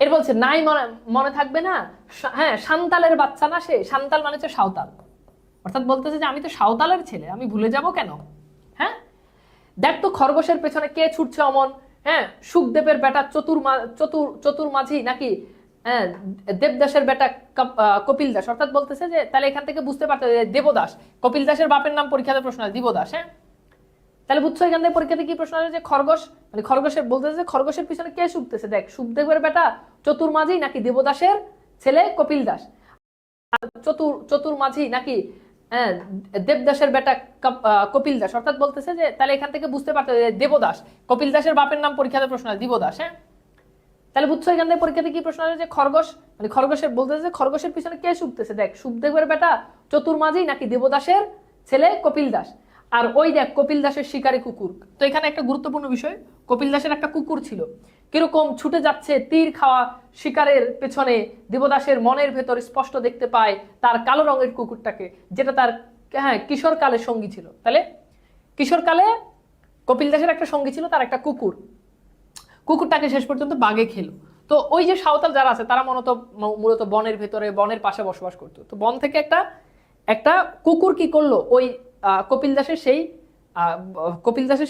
এর বলছে নাই মনে থাকবে না। হ্যাঁ, সান্তালের বাচ্চা না সে? সান্তাল মানে হচ্ছে সাঁওতাল, অর্থাৎ বলতেছে যে আমি তো সাঁওতালের ছেলে, আমি ভুলে যাব কেন? হ্যাঁ, দেখ তো খরগোশের পেছনে কে ছুটছে অমন। হ্যাঁ, সুখদেবের বেটা চতুর মাঝি নাকি দেবদাসের বেটা কপিল দাস? অর্থাৎ বলতেছে যে তাহলে এখান থেকে বুঝতে পারতে দেবদাস, কপিল দাসের বাপের নাম পরীক্ষাতে প্রশ্ন আছে দিবদাস। হ্যাঁ, তাহলে বুঝছো এখান থেকে পরীক্ষাতে কি প্রশ্ন আছে? যে খরগোশ মানে খরগোশের বলতেছে যে খরগোশের পিছনে কে ছুটতেছে, দেখ সুখদেবের বেটা চতুর মাঝি নাকি দেবদাসের ছেলে কপিল দাস। চতুর মাঝি নাকি দেবদাসের বেটা কপিল দাস? অর্থাৎ বলতেছে যে তাহলে এখান থেকে বুঝতে পারতে দেবদাস, কপিল দাসের বাপের নাম পরীক্ষাতে প্রশ্ন আছে দিবদাস। হ্যাঁ, তাহলে বুঝছো এখান থেকে পরীক্ষাতে কি প্রশ্ন আছে? যে খরগোশ মানে খরগোশের বলতেছে যে খরগোশের পিছনে কে ছুটতেছে, দেখ সুখদেবের বেটা চতুর মাঝি নাকি দেবদাসের ছেলে কপিল দাস। আর ওই দেখ কপিল দাসের শিকারী কুকুর। তো এখানে একটা গুরুত্বপূর্ণ বিষয়, কপিল দাসের একটা কুকুর ছিল, কিরকম ছুটে যাচ্ছে তীর খাওয়া শিকারের পেছনে। দেবদাসের মনের ভেতর স্পষ্ট দেখতে পায় তার কালো রঙের কুকুরটাকে, যেটা তার কিশোরকালের সঙ্গী ছিল। তাহলে কিশোরকালে কপিল দাসের একটা সঙ্গী ছিল, তার একটা কুকুর, কুকুরটাকে শেষ পর্যন্ত বাঘে খেলো। তো ওই যে সাঁওতাল যারা আছে তারা মূলত বনের ভেতরে, বনের পাশে বসবাস করতো। তো বন থেকে একটা কুকুর কি করলো, ওই কপিল দাসের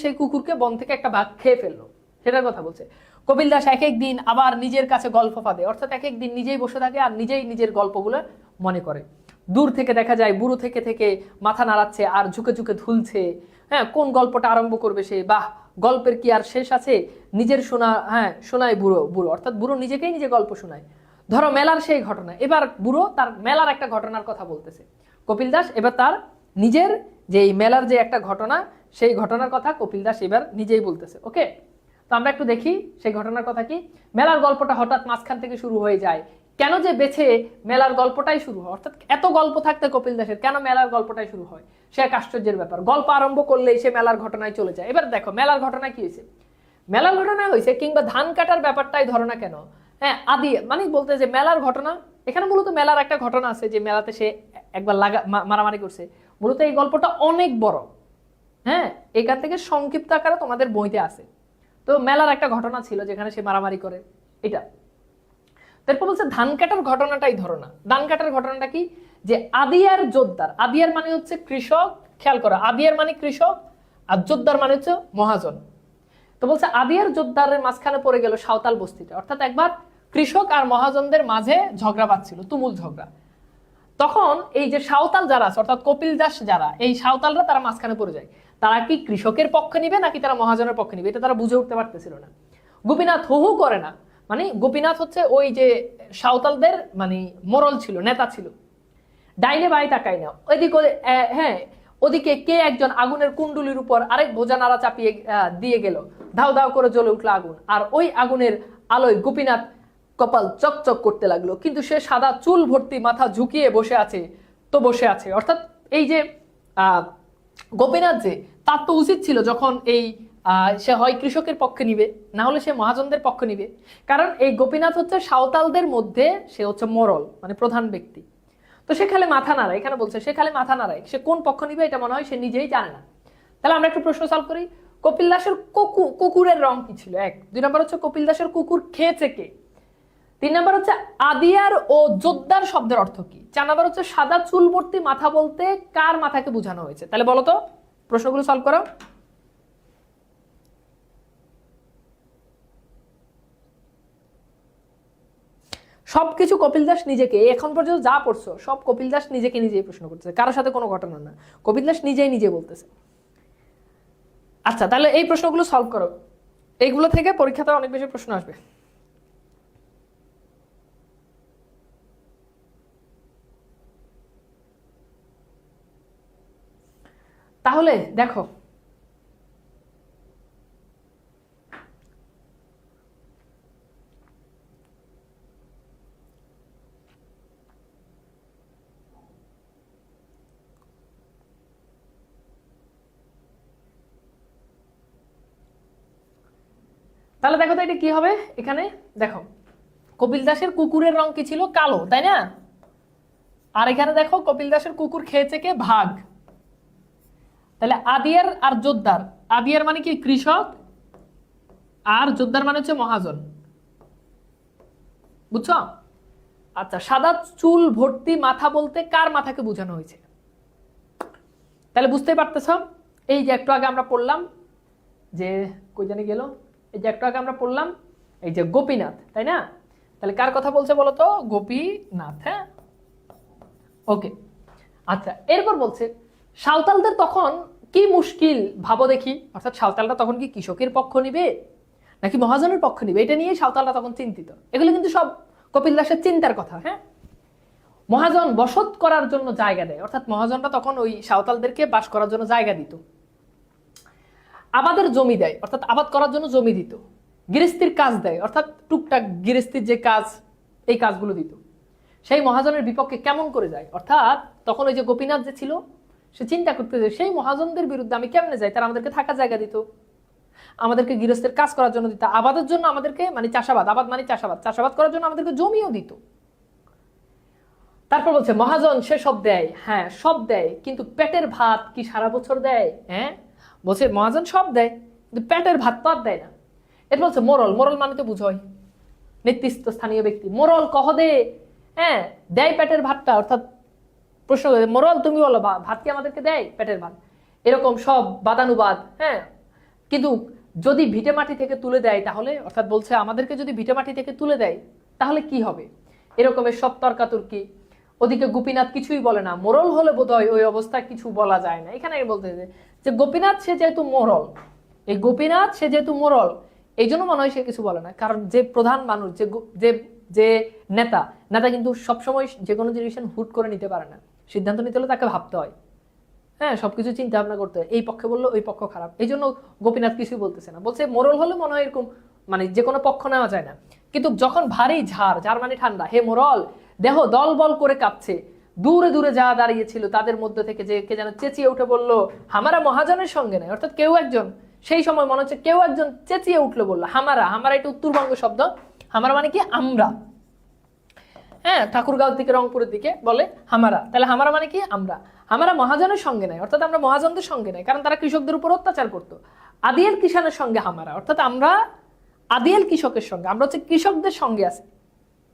সেই কুকুরকে বন থেকে একটা বাঘ খেয়ে ফেললো, সেটার কথা বলছে। কপিল দাস এক এক দিন আবার নিজের কাছে গল্প ফাঁদে, অর্থাৎ এক এক দিন নিজেই বসে থাকে আর নিজেই নিজের গল্পগুলো মনে করে। দূর থেকে দেখা যায় বুড়ো থেকে থেকে মাথা নাড়াচ্ছে আর ঝুঁকে ঝুঁকে ধুলছে। হ্যাঁ, কোন গল্পটা আরম্ভ করবে সে? বাহ, গল্পের কি আর শেষ আছে? নিজের শোনায় বুড়ো, অর্থাৎ বুড়ো নিজেকেই নিজে গল্প শোনায়। ধরো মেলার সেই ঘটনা, এবার বুড়ো তার মেলার একটা ঘটনার কথা বলতেছে। কপিল দাস এবার তার নিজের যে মেলার যে একটা ঘটনা, সেই ঘটনার কথা কপিল দাস এবার নিজেই বলতেছে। ওকে, তো আমরা একটু দেখি সেই ঘটনার কথা কি। মেলার গল্পটা হঠাৎ মাঝখান থেকে শুরু হয়ে যায়। কেন যে বেছে মেলার গল্পটাই শুরু হয়, অর্থাৎ এত গল্প থাকতে কপিল দাসের কেন মেলার গল্পটাই শুরু হয়, সে এক আশ্চর্যের ব্যাপার। গল্প আরম্ভ করলেই সে মেলার ঘটনায় চলে যায়। এবার দেখো মেলার ঘটনায় কি হয়েছে। মেলার ঘটনা হয়েছে, কিংবা ধান কাটার ব্যাপারটাই ধরো না কেন, হ্যাঁ আদি মানে বলতে যে মেলার ঘটনা, এখানে মূলত মেলার একটা ঘটনা আছে যে মেলাতে সে একবার মারামারি করছে। মূলত এই গল্পটা অনেক বড়, হ্যাঁ এখান থেকে সংক্ষিপ্ত আকারে তোমাদের বইতে আছে। তো মেলার একটা ঘটনা ছিল যেখানে সে মারামারি করে, এটা। তারপর বলছে ধান কাটার ঘটনাটাই ধরো না। ধান কাটার ঘটনাটা কি? যে আদিয়ার জোদ্দার, আদিয়ার মানে হচ্ছে কৃষক, খেয়াল করো আদিয়ার মানে কৃষক আর জোদ্দার মানে হচ্ছে মহাজন। তো বলছে আদিয়ার জোদ্দারের মাঝখানে পড়ে গেল সাঁওতাল বস্তিটা, অর্থাৎ একবার কৃষক আর মহাজনদের মাঝে ঝগড়া বাঁধছিল, তুমুল ঝগড়া। তখন এই যে সাঁওতাল যারা আছে, অর্থাৎ কপিল দাস যারা, এই সাঁওতালরা তারা মাঝখানে পড়ে যায়। তারা কি কৃষকের পক্ষে নিবে নাকি তারা মহাজনের পক্ষে নিবে, এটা তারা বুঝে উঠতে পারতেছিল না। গোপীনাথ হু হু করে না, মানে গোপীনাথ হচ্ছে ওই যে সাঁওতালদের মানে মোড়ল ছিল, নেতা ছিল। ডাইনে বাই তাকাই না, ওইদিকে হ্যাঁ ওদিকে কে একজন আগুনের কুণ্ডুলির উপর আরেক ভোজা নাড়া চাপিয়ে দিয়ে গেল, ধাও ধাও করে জ্বলে উঠলো আগুন। আর ওই আগুনের আলোয় গোপীনাথ কপাল চকচক করতে লাগলো, কিন্তু সে সাদা চুল ভর্তি, মাথা ঝুঁকিয়ে বসে আছে তো বসে আছে। অর্থাৎ এই যে গোপীনাথ, যে তার তো উচিত ছিল যখন এই সে হয় কৃষকের পক্ষে নিবে, না হলে সে মহাজনদের পক্ষে নিবে। কারণ এই গোপীনাথ হচ্ছে সাঁওতালদের মধ্যে সে হচ্ছে মোড়ল, মানে প্রধান ব্যক্তি। তো সে খালি মাথা নাড়ায়, এখানে বলছে সে খালি মাথা নাড়ায়, সে কোন পক্ষ নিবে এটা মনে হয় সে নিজেই জানে না। তাহলে আমরা একটু প্রশ্ন সলভ করি। কপিল দাসের কুকুরের রং কি ছিল? 1, 2 নম্বর হচ্ছে কপিল দাসের কুকুর খেয়েছে কে? 3 নম্বর হচ্ছে আদিয়ার ও জোদ্দার শব্দের অর্থ কি? 4 নম্বর হচ্ছে সাদা চুলবর্তী মাথা বলতে কার মাথাকে বোঝানো হয়েছে? তাহলে বলো তো, প্রশ্নগুলো সলভ করো। সবকিছু কপিল দাস নিজেকে, এখন পর্যন্ত যা পড়ছো সব কপিল দাস নিজেকে নিজেই প্রশ্ন করতেছে, কারোর সাথে কোনো ঘটনা না, কপিল দাস নিজেই নিজে বলতেছে। আচ্ছা, তাহলে এই প্রশ্নগুলো সলভ করো, এইগুলো থেকে পরীক্ষাতে অনেক বেশি প্রশ্ন আসবে। তাহলে দেখো, তাহলে দেখো তো এটা কি হবে। এখানে দেখো কপিল দাসের কুকুরের রং কি ছিল? কালো, তাই না? আর এখানে দেখো কপিল দাসের কুকুর খেয়েছে কে? ভাগ। তাহলে আদিয়ার আর জোদ্দার, আদিয়ার মানে কি? কৃষক, আর জোদ্দার মানে হচ্ছে মহাজন, বুঝছো? আচ্ছা, সাদা চুল ভর্তি মাথা বলতে কার মাথাকে বোঝানো হয়েছে? তাহলে বুঝতেই পারতেছ, এই যে একটু আগে আমরা পড়লাম যে, কই জানি গেল, এই যে একটু আগে আমরা পড়লাম এই যে গোপীনাথ, তাই না? তাহলে কার কথা বলছে বলো তো? গোপীনাথ। হ্যাঁ, ওকে। আচ্ছা, এরপর বলছে সাঁওতালদের তখন কি মুশকিল ভাবো দেখি, অর্থাৎ সাঁওতালরা তখন কি কৃষকের পক্ষ নিবে নাকি মহাজনের পক্ষ নিবে, এটা নিয়ে সাঁওতালরা তখন চিন্তিত। এগুলো কিন্তু সব কপিল দাসের চিন্তার কথা। হ্যাঁ, মহাজন বসত করার জন্য জায়গা দেয়, অর্থাৎ মহাজনরা তখন ওই সাঁওতালদেরকে বাস করার জন্য জায়গা দিত, আবাদের জমি দেয়, অর্থাৎ আবাদ করার জন্য জমি দিত, গৃহস্থির কাজ দেয়, অর্থাৎ টুকটাক গৃহস্থির যে কাজ, এই কাজগুলো দিত। সেই মহাজনের বিপক্ষে কেমন করে যায়, অর্থাৎ তখন ওই যে গোপীনাথ যে ছিল সে চিন্তা করতে যে সেই মহাজনদের বিরুদ্ধে আমি কেমনে যাই, তারা আমাদেরকে থাকার জায়গা দিত, আমাদেরকে গৃহস্থের কাজ করার জন্য দিত, আবাদের জন্য আমাদেরকে, মানে চাষাবাদ, আবাদ মানে চাষাবাদ, চাষাবাদ করার জন্য আমাদেরকে জমিও দিত। তারপর বলছে মহাজন সে সব দেয়, হ্যাঁ সব দেয়, কিন্তু পেটের ভাত কি সারা বছর দেয়? হ্যাঁ, বলছে মহাজন সব দেয় কিন্তু পেটের ভাত তো আর দেয় না। এটা বলছে মোরল, মোরল মানে তো বুঝোয় নেতৃত্ব স্থানীয় ব্যক্তি, মোরল কহ দে, হ্যাঁ দেয় পেটের ভাতটা, অর্থাৎ প্রশ্ন করে মোরল তুমি বলো ভাত কি আমাদেরকে দেয়? পেটের ভাত, এরকম সব বাদানুবাদ। হ্যাঁ, কিন্তু যদি ভিটে মাটি থেকে তুলে দেয় তাহলে, অর্থাৎ বলছে আমাদেরকে যদি ভিটে মাটি থেকে তুলে দেয় তাহলে কি হবে, এরকমের সব তর্কাতর্কি। ওদিকে গোপীনাথ কিছুই বলে না, মোরল হলে বোধহয় ওই অবস্থায় কিছু বলা যায় না। এখানে বলতে যে গোপীনাথ সে যেহেতু মোরল, এই গোপীনাথ সে যেহেতু মোরল, এই জন্য মনে হয় সে কিছু বলে না, কারণ যে প্রধান মানুষ, যে যে নেতা, নেতা কিন্তু সবসময় যে কোনো ডিসিশন হুট করে নিতে পারে না, সিদ্ধান্ত নিতে হলে তাকে ভাবতে হয়। হ্যাঁ, সবকিছু চিন্তা ভাবনা করতে হয়, এই পক্ষে বললো ওই পক্ষ খারাপ, এই জন্য গোপীনাথ কিছুই বলতেছে না। বলছে মোরল হলে মনে হয় এরকম, মানে যে কোনো পক্ষ নেওয়া যায় না, কিন্তু যখন ভারী ঝাড়, ঝাড় মানে ঠান্ডা, হে মোরল দেহ দল বল করে কাঁপছে, দূরে দূরে যা দাঁড়িয়েছিল তাদের মধ্যে থেকে যে কে যেন চেঁচিয়ে উঠে বললো হামারা মহাজনের সঙ্গে নেই, অর্থাৎ কেউ একজন, সেই সময় মনে হচ্ছে কেউ একজন চেঁচিয়ে উঠলো, বললো হামারা, হামারা এটা উত্তরবঙ্গ শব্দ, হামারা মানে কি আমরা। হ্যাঁ, ঠাকুরগাঁও থেকে রংপুরের দিকে বলে হামারা, তাহলে হামারা মানে কি আমরা, হামারা মহাজনের সঙ্গে নাই, অর্থাৎ আমরা মহাজনদের সঙ্গে নাই, কারণ তারা কৃষকদের উপর অত্যাচার করতো। আদিয়াল কিষানের সঙ্গে হামারা, অর্থাৎ আমরা আদিয়াল কৃষকের সঙ্গে, আমরা হচ্ছে কৃষকদের সঙ্গে আছি।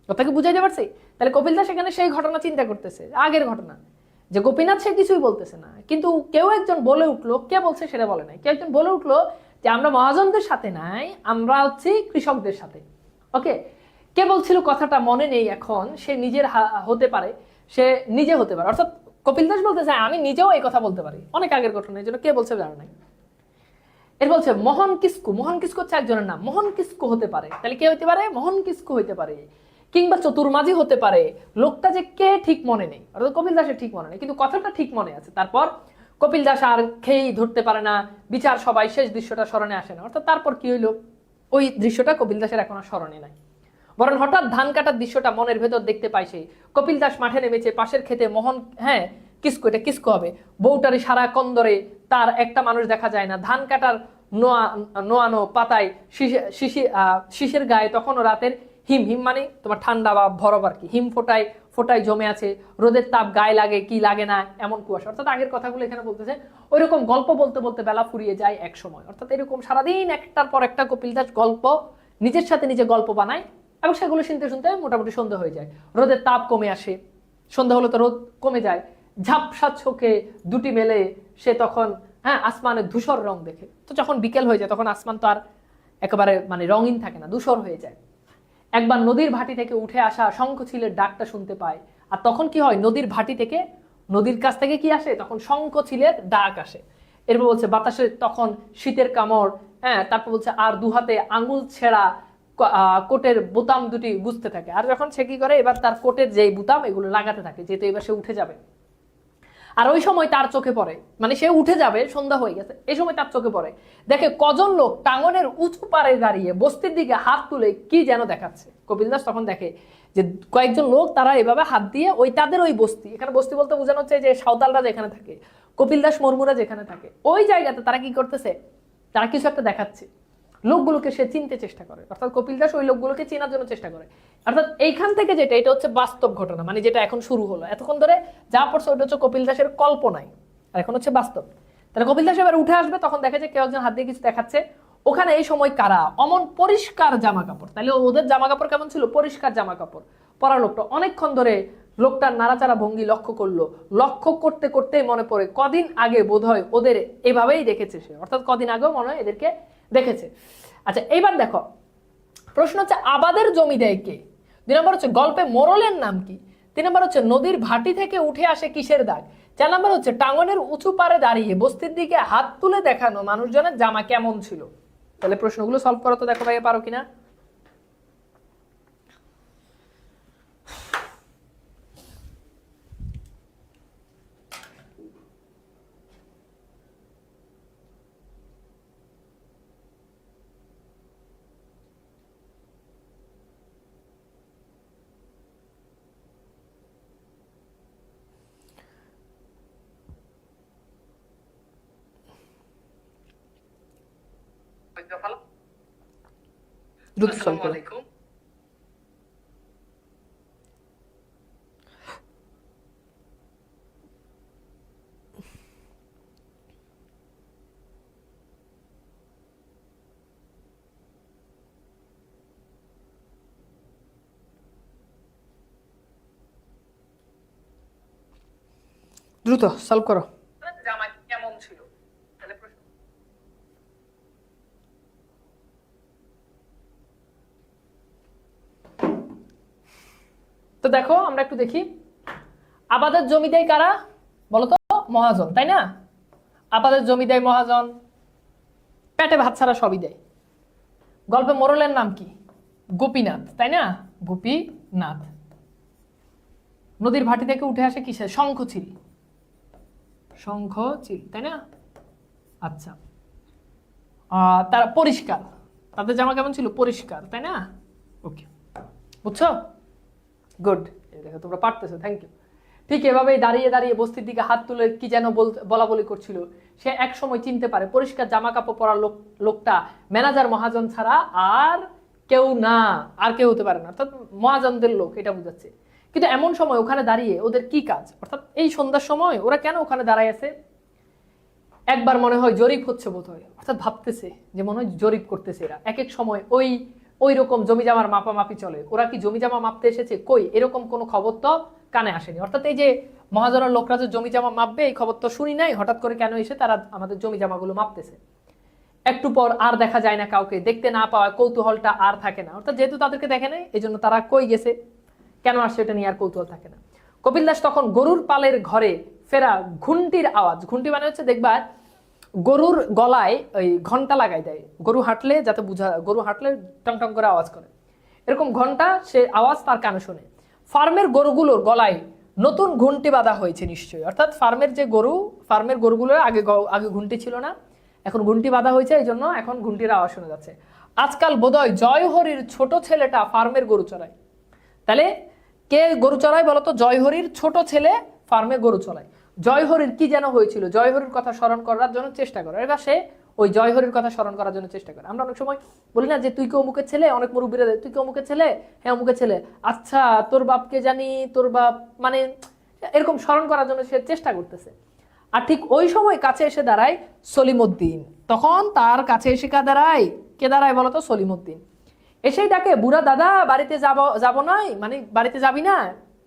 কথাকে বুঝাইতে পারছি? তাহলে কপিল দাস এখানে সেই ঘটনা চিন্তা করতেছে, আগের ঘটনা, যে গোপীনাথ সে কিছুই বলতেছে না, কিন্তু কেউ একজন বলে উঠলো, কে বলছে সেটা বলে নাই, কেউ একজন বলে উঠলো যে আমরা মহাজনদের সাথে নাই, আমরা হচ্ছে কৃষকদের সাথে। ওকে, কে বলছিল কথাটা মনে নেই এখন, সে নিজের হতে পারে, সে নিজে হতে পারে, অর্থাৎ কপিল দাস বলতেছে আমি নিজেও এই কথা বলতে পারি, অনেক আগের ঘটনা, এই জন্য কে বলছে জানা নাই। এর বলছে মোহন কিস্কু, মোহন কিস্কু হচ্ছে একজনের নাম, মোহন কিস্কু হতে পারে, তাহলে কে হতে পারে? মোহন কিস্কু হতে পারে, কিংবা চতুর্মাঝি হতে পারে, লোকটা যে কে ঠিক মনে নেই, অর্থাৎ কপিল দাসের ঠিক মনে নেই, কিন্তু কথাটা ঠিক মনে আছে। তারপর কপিল দাস আর খেয়েই ধরতে পারে না, বিচার সবাই শেষ দৃশ্যটা স্মরণে আসে না, অর্থাৎ তারপর কি হইলো, ওই দৃশ্যটা কপিল দাসের এখন আর স্মরণে নাই, বরং হঠাৎ ধান কাটার দৃশ্যটা মনের ভেতর দেখতে পাই সেই কপিল দাস মাঠে নেমেছে, পাশের খেতে মোহন, হ্যাঁ কিসকু, এটা কিসকু হবে, বউটারি সারা কন্দরে, তার একটা মানুষ দেখা যায় না, ধান কাটার নোয়ানো পাতায় শিশের গায়ে তখনও রাতের হিম, হিম মানে তোমার ঠান্ডা বা বরফ আর কি, হিম ফোটায় ফোটায় জমে আছে, রোদের তাপ গায়ে লাগে কি লাগে না এমন কুয়াশা, অর্থাৎ আগের কথাগুলো এখানে বলতেছে। ওইরকম গল্প বলতে বলতে বেলা ফুরিয়ে যায় এক সময়, অর্থাৎ এরকম সারাদিন একটার পর একটা কপিল দাস গল্প নিজের সাথে নিজে গল্প বানায়, এবং সেগুলো শুনতে শুনতে মোটামুটি সন্ধ্যা হয়ে যায়, রোদের তাপ কমে আসে, সন্ধ্যা হলে তো রোদ কমে যায়, ঝাপসা চোখে দুটি মেলে সে তখন, হ্যাঁ আসমানে ধূসর রং দেখে, তো যখন বিকেল হয়ে যায় তখন আসমান তো আর একেবারে মানে রঙিন থাকে না, ধূসর হয়ে যায়। একবার নদীর ভাটি থেকে উঠে আসা শঙ্খচিলের ডাকটা শুনতে পায়। আর তখন কি হয়, নদীর ভাটি থেকে, নদীর কাছ থেকে কি আসে, তখন শঙ্খচিলের ডাক আসে। এরপর বলছে বাতাসে তখন শীতের কামড়, হ্যাঁ, তারপর বলছে আর দুহাতে আঙুল ছেঁড়া কোটের বোতাম দুটি গুজতে থাকে। আর যখন সে কি করে, এবার তার কোটের যে বোতাম এগুলো লাগাতে থাকে, যেহেতু এবার সে উঠে যাবে। আর ওই সময় তার চোখে পড়ে, মানে সে উঠে যাবে, সন্ধ্যা হয়ে গেছে, এই সময় তার চোখে পড়ে, দেখে কজন লোক টাঙ্গনের উঁচু পাড়ে দাঁড়িয়ে বস্তির দিকে হাত তুলে কি যেন দেখাচ্ছে। কপিল দাস তখন দেখে যে কয়েকজন লোক তারা এভাবে হাত দিয়ে ওই তাদের ওই বস্তি, এখানে বস্তি বলতে বোঝানো হচ্ছে যে সাঁওতালরা যেখানে থাকে, কপিল দাস মুর্মুরা যেখানে থাকে, ওই জায়গাতে তারা কি করতেছে, তারা কিছু একটা দেখাচ্ছে। লোকগুলোকে সে চিনতে চেষ্টা করে, অর্থাৎ কপিল দাস ওই লোকগুলোকে চেনার জন্য চেষ্টা করে। অর্থাৎ এইখান থেকে যেটা, এটা হচ্ছে বাস্তব ঘটনা, মানে যেটা এখন শুরু হলো, এতক্ষণ ধরে যা পড়ছে ওটা হচ্ছে কপিল দাসের কল্পনায়, আর এখন হচ্ছে বাস্তব। তাহলে কপিল দাস এবার উঠে আসবে, তখন দেখে যে কেউ একজন হাত দিয়ে কিছু দেখাচ্ছে। ওখানে এই সময় কারা, অমন পরিষ্কার জামা কাপড়, তাহলে ওদের জামা কাপড় কেমন ছিল, পরিষ্কার জামা কাপড় পরা লোকটা অনেকক্ষণ ধরে লোকটার নাড়াচাড়া ভঙ্গি লক্ষ্য করলো। লক্ষ্য করতে করতে মনে পড়ে কদিন আগে বোধহয় ওদের এভাবেই দেখেছে সে, অর্থাৎ কদিন আগেও মনে হয় এদেরকে দেখেছে। আচ্ছা, এইবার দেখো প্রশ্ন হচ্ছে আবাদের জমি দেয় কে? 2 নম্বর হচ্ছে গল্পে মোড়লের নাম কি? 3 নম্বর হচ্ছে নদীর ভাটি থেকে উঠে আসে কিসের দাগ? 4 নম্বর হচ্ছে টাঙ্গনের উঁচু পারে দাঁড়িয়ে বস্তির দিকে হাত তুলে দেখানো মানুষজনের জামা কেমন ছিল? তাহলে প্রশ্নগুলো সলভ করো তো, দেখো ভাই পারো কিনা। দ্রুত সলভ করো। দ্রুত সলভ করো। জামা কেমন ছিল? তো দেখো আমরা একটু দেখি, আবাদের জমি দেয় কারা বলতো? মহাজন, তাই না? আবাদের জমি দেয় মহাজন, পেটে ভাত ছাড়া সবই দেয়। গল্পে মোড়লের নাম কি? গোপীনাথ, তাই না? গোপীনাথ। নদীর ভাটি থেকে উঠে আসে কিসে? শঙ্খচিল, শঙ্খচিল, তাই না? আচ্ছা, তারা পরিষ্কার, তাদের জামা কেমন ছিল? পরিষ্কার, তাই না? ওকে, বুঝছো? গুড, দেখো তোমরা পারতেছো, থ্যাংক ইউ। ঠিক এভাবেই দাঁড়িয়ে দাঁড়িয়ে বস্তির দিকে হাত তুলে কি যেন বলা বলি করছিল। সে এক সময় চিনতে পারে পরিষ্কার জামা কাপড় পরা লোকটা ম্যানেজার মহাজন ছাড়া আর কেউ না, আর কেউ হতে পারে না, অর্থাৎ মহাজনদের লোক, এটা বুঝাচ্ছে। কিন্তু এমন সময় ওখানে দাঁড়িয়ে ওদের কি কাজ, অর্থাৎ এই সন্ধ্যার সময় ওরা কেন ওখানে দাঁড়ায় আছে? একবার মনে হয় জরিপ হচ্ছে বোধ হয়, অর্থাৎ ভাবতেছে যে মনে হয় জরিপ করতেছে এরা। এক এক সময় ওই রকম জমি জামার মাপামাপি চলে। ওরা কি জমি জামা মাপতে এসেছে? কই, এরকম কোনো খবর তো কানে আসেনি। অর্থাৎ এই যে মহাজনের লোকরা যে জমি জামা মাপবে, এই খবর তো শুনি নাই। হঠাৎ করে কেন এসে তারা আমাদের জমি জামাগুলো মাপতেছে? একটু পর আর দেখা যায় না কাউকে, দেখতে না পাওয়া কৌতূহলটা আর থাকে না। অর্থাৎ যেহেতু তাদেরকে দেখে নাই, এই জন্য তারা কই গেছে, কেন আসছে, এটা নিয়ে আর কৌতূহল থাকে না। কপিল দাস তখন গরুর পালের ঘরে ফেরা ঘুন্টির আওয়াজ, ঘুন্টি মানে হচ্ছে দেখবা গরুর গলায় ওই ঘন্টা লাগাই দেয়, গরু হাঁটলে যাতে গরু হাঁটলে টং টং করে আওয়াজ করে, এরকম ঘন্টা, সে আওয়াজ তার কানে শোনে। ফার্মের গরুগুলোর গলায় নতুন ঘুন্টি বাঁধা হয়েছে নিশ্চয়ই, অর্থাৎ ফার্মের গরুগুলোর আগে ঘুন্টি ছিল না, এখন ঘুন্টি বাঁধা হয়েছে, এই জন্য এখন ঘুন্টির আওয়াজ শোনা যাচ্ছে। আজকাল বোধহয় জয়হরির ছোট ছেলেটা ফার্মের গরু চড়ায়। তাহলে কে গরু চড়ায় বলতো? জয়হরির ছোট ছেলে ফার্মে গরু চড়ায়। জয়হরির কি যেন হয়েছিল, জয়হরির কথা স্মরণ করার জন্য চেষ্টা করে। এবার সে ওই জয়হরির কথা স্মরণ করার জন্য চেষ্টা করে। আমরা অনেক সময় বলি না যে তুই কি অমুকের ছেলে, অনেক মুরব্বীরা, তুই কি অমুকের ছেলে? হ্যাঁ অমুকের ছেলে। আচ্ছা তোর বাপকে জানি, তোর বাপ, মানে এরকম স্মরণ করার জন্য সে চেষ্টা করতেছে। আর ঠিক ওই সময় কাছে এসে দাঁড়ায় সলিমউদ্দিন। তখন তার কাছে এসে কে দাঁড়ায় বলতো? সলিমউদ্দিন। এসেই ডাকে, বুড়া দাদা বাড়িতে যাবো নাই, মানে বাড়িতে যাবি না,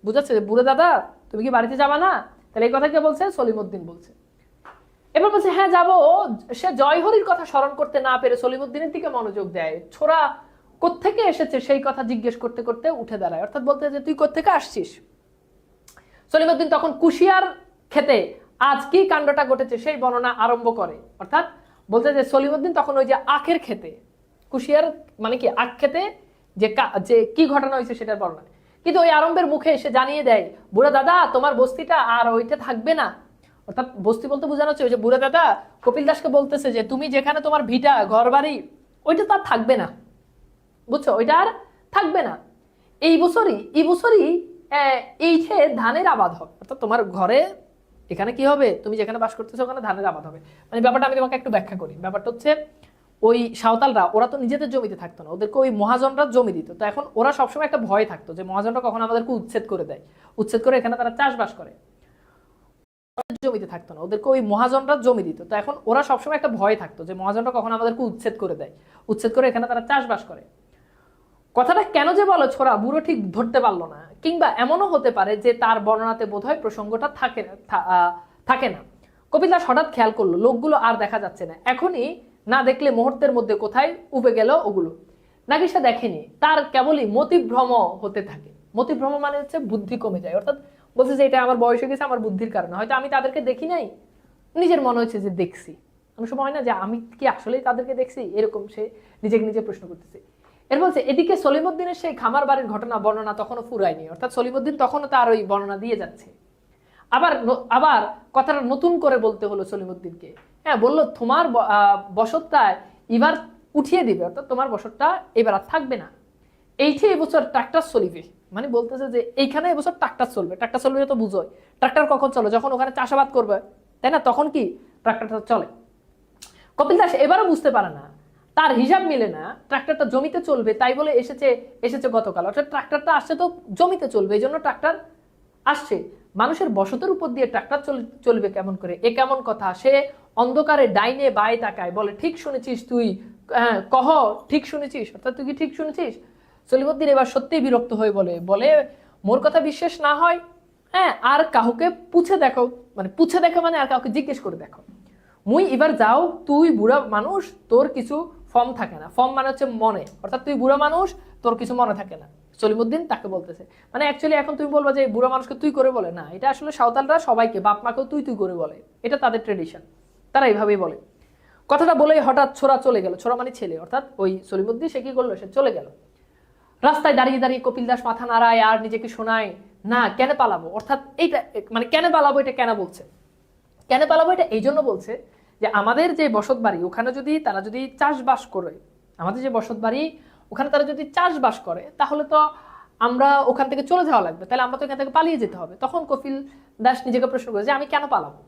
বুঝাচ্ছে বুড়া দাদা তুমি কি বাড়িতে যাবা না? তাহলে এই কথা কে বলছে? সলিমউদ্দিন বলছে। এবার বলছে হ্যাঁ যাবো। সে জয়হরির কথা স্মরণ করতে না পেরে সলিমউদ্দিনের দিকে মনোযোগ দেয়। ছোড়া কোত্থেকে এসেছে সেই কথা জিজ্ঞেস করতে করতে উঠে দাঁড়ায়, অর্থাৎ বলতে যে তুই কোত্থেকে আসছিস। সলিমউদ্দিন তখন কুশিয়ার খেতে আজ কি কাণ্ডটা ঘটেছে সেই বর্ণনা আরম্ভ করে, অর্থাৎ বলতে যে সলিমউদ্দিন তখন ওই যে আখের খেতে, কুশিয়ার মানে কি আখ খেতে যে কি ঘটনা হয়েছে সেটার বর্ণনা, কিন্তু ওই আরম্ভের মুখে এসে জানিয়ে দেয়, বুড়া দাদা তোমার বস্তিটা আর ওইটা থাকবে না। অর্থাৎ বস্তি বলতে বোঝানো হচ্ছে ওই যে বুড়া দাদা কপিল দাসকে বলতেছে যে তুমি যেখানে তোমার ভিটা ঘর বাড়ি ওইটা তো আর থাকবে না, বুঝছো, ওইটা আর থাকবে না। এই বছরই এইটে ধানের আবাদ হবে, অর্থাৎ তোমার ঘরে এখানে কি হবে, তুমি যেখানে বাস করতেছো ওখানে ধানের আবাদ হবে। মানে ব্যাপারটা আমি তোমাকে একটু ব্যাখ্যা করি। ব্যাপারটা হচ্ছে ওই সাঁওতালরা ওরা তো নিজেদের জমিতে থাকতো না, ওদেরকে ওই মহাজনরা জমি দিত। তো এখন ওরা সবসময় একটা ভয় থাকতো যে মহাজনরা কখন আমাদেরকে উচ্ছেদ করে দেয়, উচ্ছেদ করে এখানে তারা চাষবাস করে, জমিতে থাকতো না, ওদেরকে ওই মহাজনরা জমি দিত। তো এখন ওরা সবসময় একটা ভয় থাকতো যে মহাজনরা কখন আমাদেরকে উচ্ছেদ করে দেয়, উচ্ছেদ করে এখানে তারা চাষবাস করে। কথাটা কেন যে বলো ছোড়া বুড়ো ঠিক ধরতে পারলো না, কিংবা এমনও হতে পারে যে তার বর্ণনাতে বোধহয় প্রসঙ্গটা থাকে না। কপিল দাস হঠাৎ খেয়াল করলো লোকগুলো আর দেখা যাচ্ছে না, এখনই না দেখলে মুহূর্তের মধ্যে কোথায় উবে গেল ওগুলো। নাকি সে দেখেনি, তার কেবলই মতিভ্রম হতে থাকে। মতিভ্রম মানে হচ্ছে বুদ্ধি কমে যায়, অর্থাৎ বলছে যে এটা আমার বয়স হয়ে গেছে, আমার বুদ্ধির কারণে, হয়তো আমি তাদেরকে দেখি নাই, নিজের মনে হচ্ছে যে দেখছি। অনেক সময় হয় না যে আমি কি আসলেই তাদেরকে দেখছি, এরকম সে নিজেকে নিজে প্রশ্ন করতেছে। এর বলছে এদিকে সলিমউদ্দিনের সেই খামার বাড়ির ঘটনা বর্ণনা তখনও ফুরায়নি, অর্থাৎ সলিমউদ্দিন তখনও তার ওই বর্ণনা দিয়ে যাচ্ছে। আবার কথাটা নতুন করে বলতে হলো সলিমউদ্দিনকে। হ্যাঁ, বললো তোমার বসতটা এবার উঠিয়ে দিবে, অর্থাৎ তোমার বসতটা এবার আর থাকবে না। এইটি এবছর ট্রাক্টর চলিবে, মানে বলতেছে যে এইখানে এবছর ট্রাক্টর চলবে। ট্রাক্টর চলবে তো বুঝোই, ট্রাক্টর কখন চলে, যখন ওখানে চাষাবাদ করবে, তাই না, তখন কি ট্রাক্টরটা চলে। কপিল দাস এবারও বুঝতে পারে না, তার হিসাব মিলে না, ট্রাক্টরটা জমিতে চলবে তাই বলে এসেছে গতকাল, অর্থাৎ ট্রাক্টরটা আসছে তো জমিতে চলবে, এই জন্য ট্রাক্টর আসছে। মানুষের বসতের উপর দিয়ে ট্রাক্টর চলবে কেমন করে, এ কেমন কথা। সে অন্ধকারে ডাইনে বায়ে তাকায়, বলে ঠিক শুনেছিস তুই, হ্যাঁ কহ ঠিক শুনেছিস, অর্থাৎ তুই কি ঠিক শুনেছিস। সলিমউদ্দিন এবার সত্যিই বিরক্ত হয়ে বলে মোর কথা বিশ্বাস না হয়, হ্যাঁ আর কাউকে পুছে দেখো, মানে আর কাউকে জিজ্ঞেস করে দেখো। মুই এবার যাও, তুই বুড়া মানুষ, তোর কিছু ফর্ম থাকে না, ফর্ম মানে হচ্ছে মনে, অর্থাৎ তুই বুড়া মানুষ, তোর কিছু মনে থাকে না। সলিমউদ্দিন তাকে বলতেছে, মানে অ্যাকচুয়ালি এখন তুমি বলবা যে বুড়া মানুষকে তুই করে বলে না, এটা আসলে সাঁওতালরা সবাইকে বাপ মাকেও তুই করে বলে, এটা তাদের ট্রেডিশন, তারা এইভাবেই বলে। কথাটা বলেই হঠাৎ ছোড়া চলে গেল, ছোড়া মানে ছেলে, অর্থাৎ ওই সলিমউদ্দিন সে কি করলো, সে চলে গেল। রাস্তায় দাঁড়িয়ে দাঁড়িয়ে কপিল দাস মাথা নাড়ায় আর নিজেকে শোনায়, না কেন পালাবো, অর্থাৎ এইটা মানে কেন পালাবো, এটা কেন বলছে, কেন পালাবো এটা এই জন্য বলছে যে আমাদের যে বসত বাড়ি ওখানে যদি তারা যদি চাষবাস করে, আমাদের যে বসত বাড়ি ওখানে তারা যদি চাষবাস করে, তাহলে তো আমরা ওখান থেকে চলে যাওয়া লাগবে, তাহলে আমরা তো এখান থেকে পালিয়ে যেতে হবে। তখন কপিল দাস নিজেকে প্রশ্ন করে যে আমি কেন পালাবো।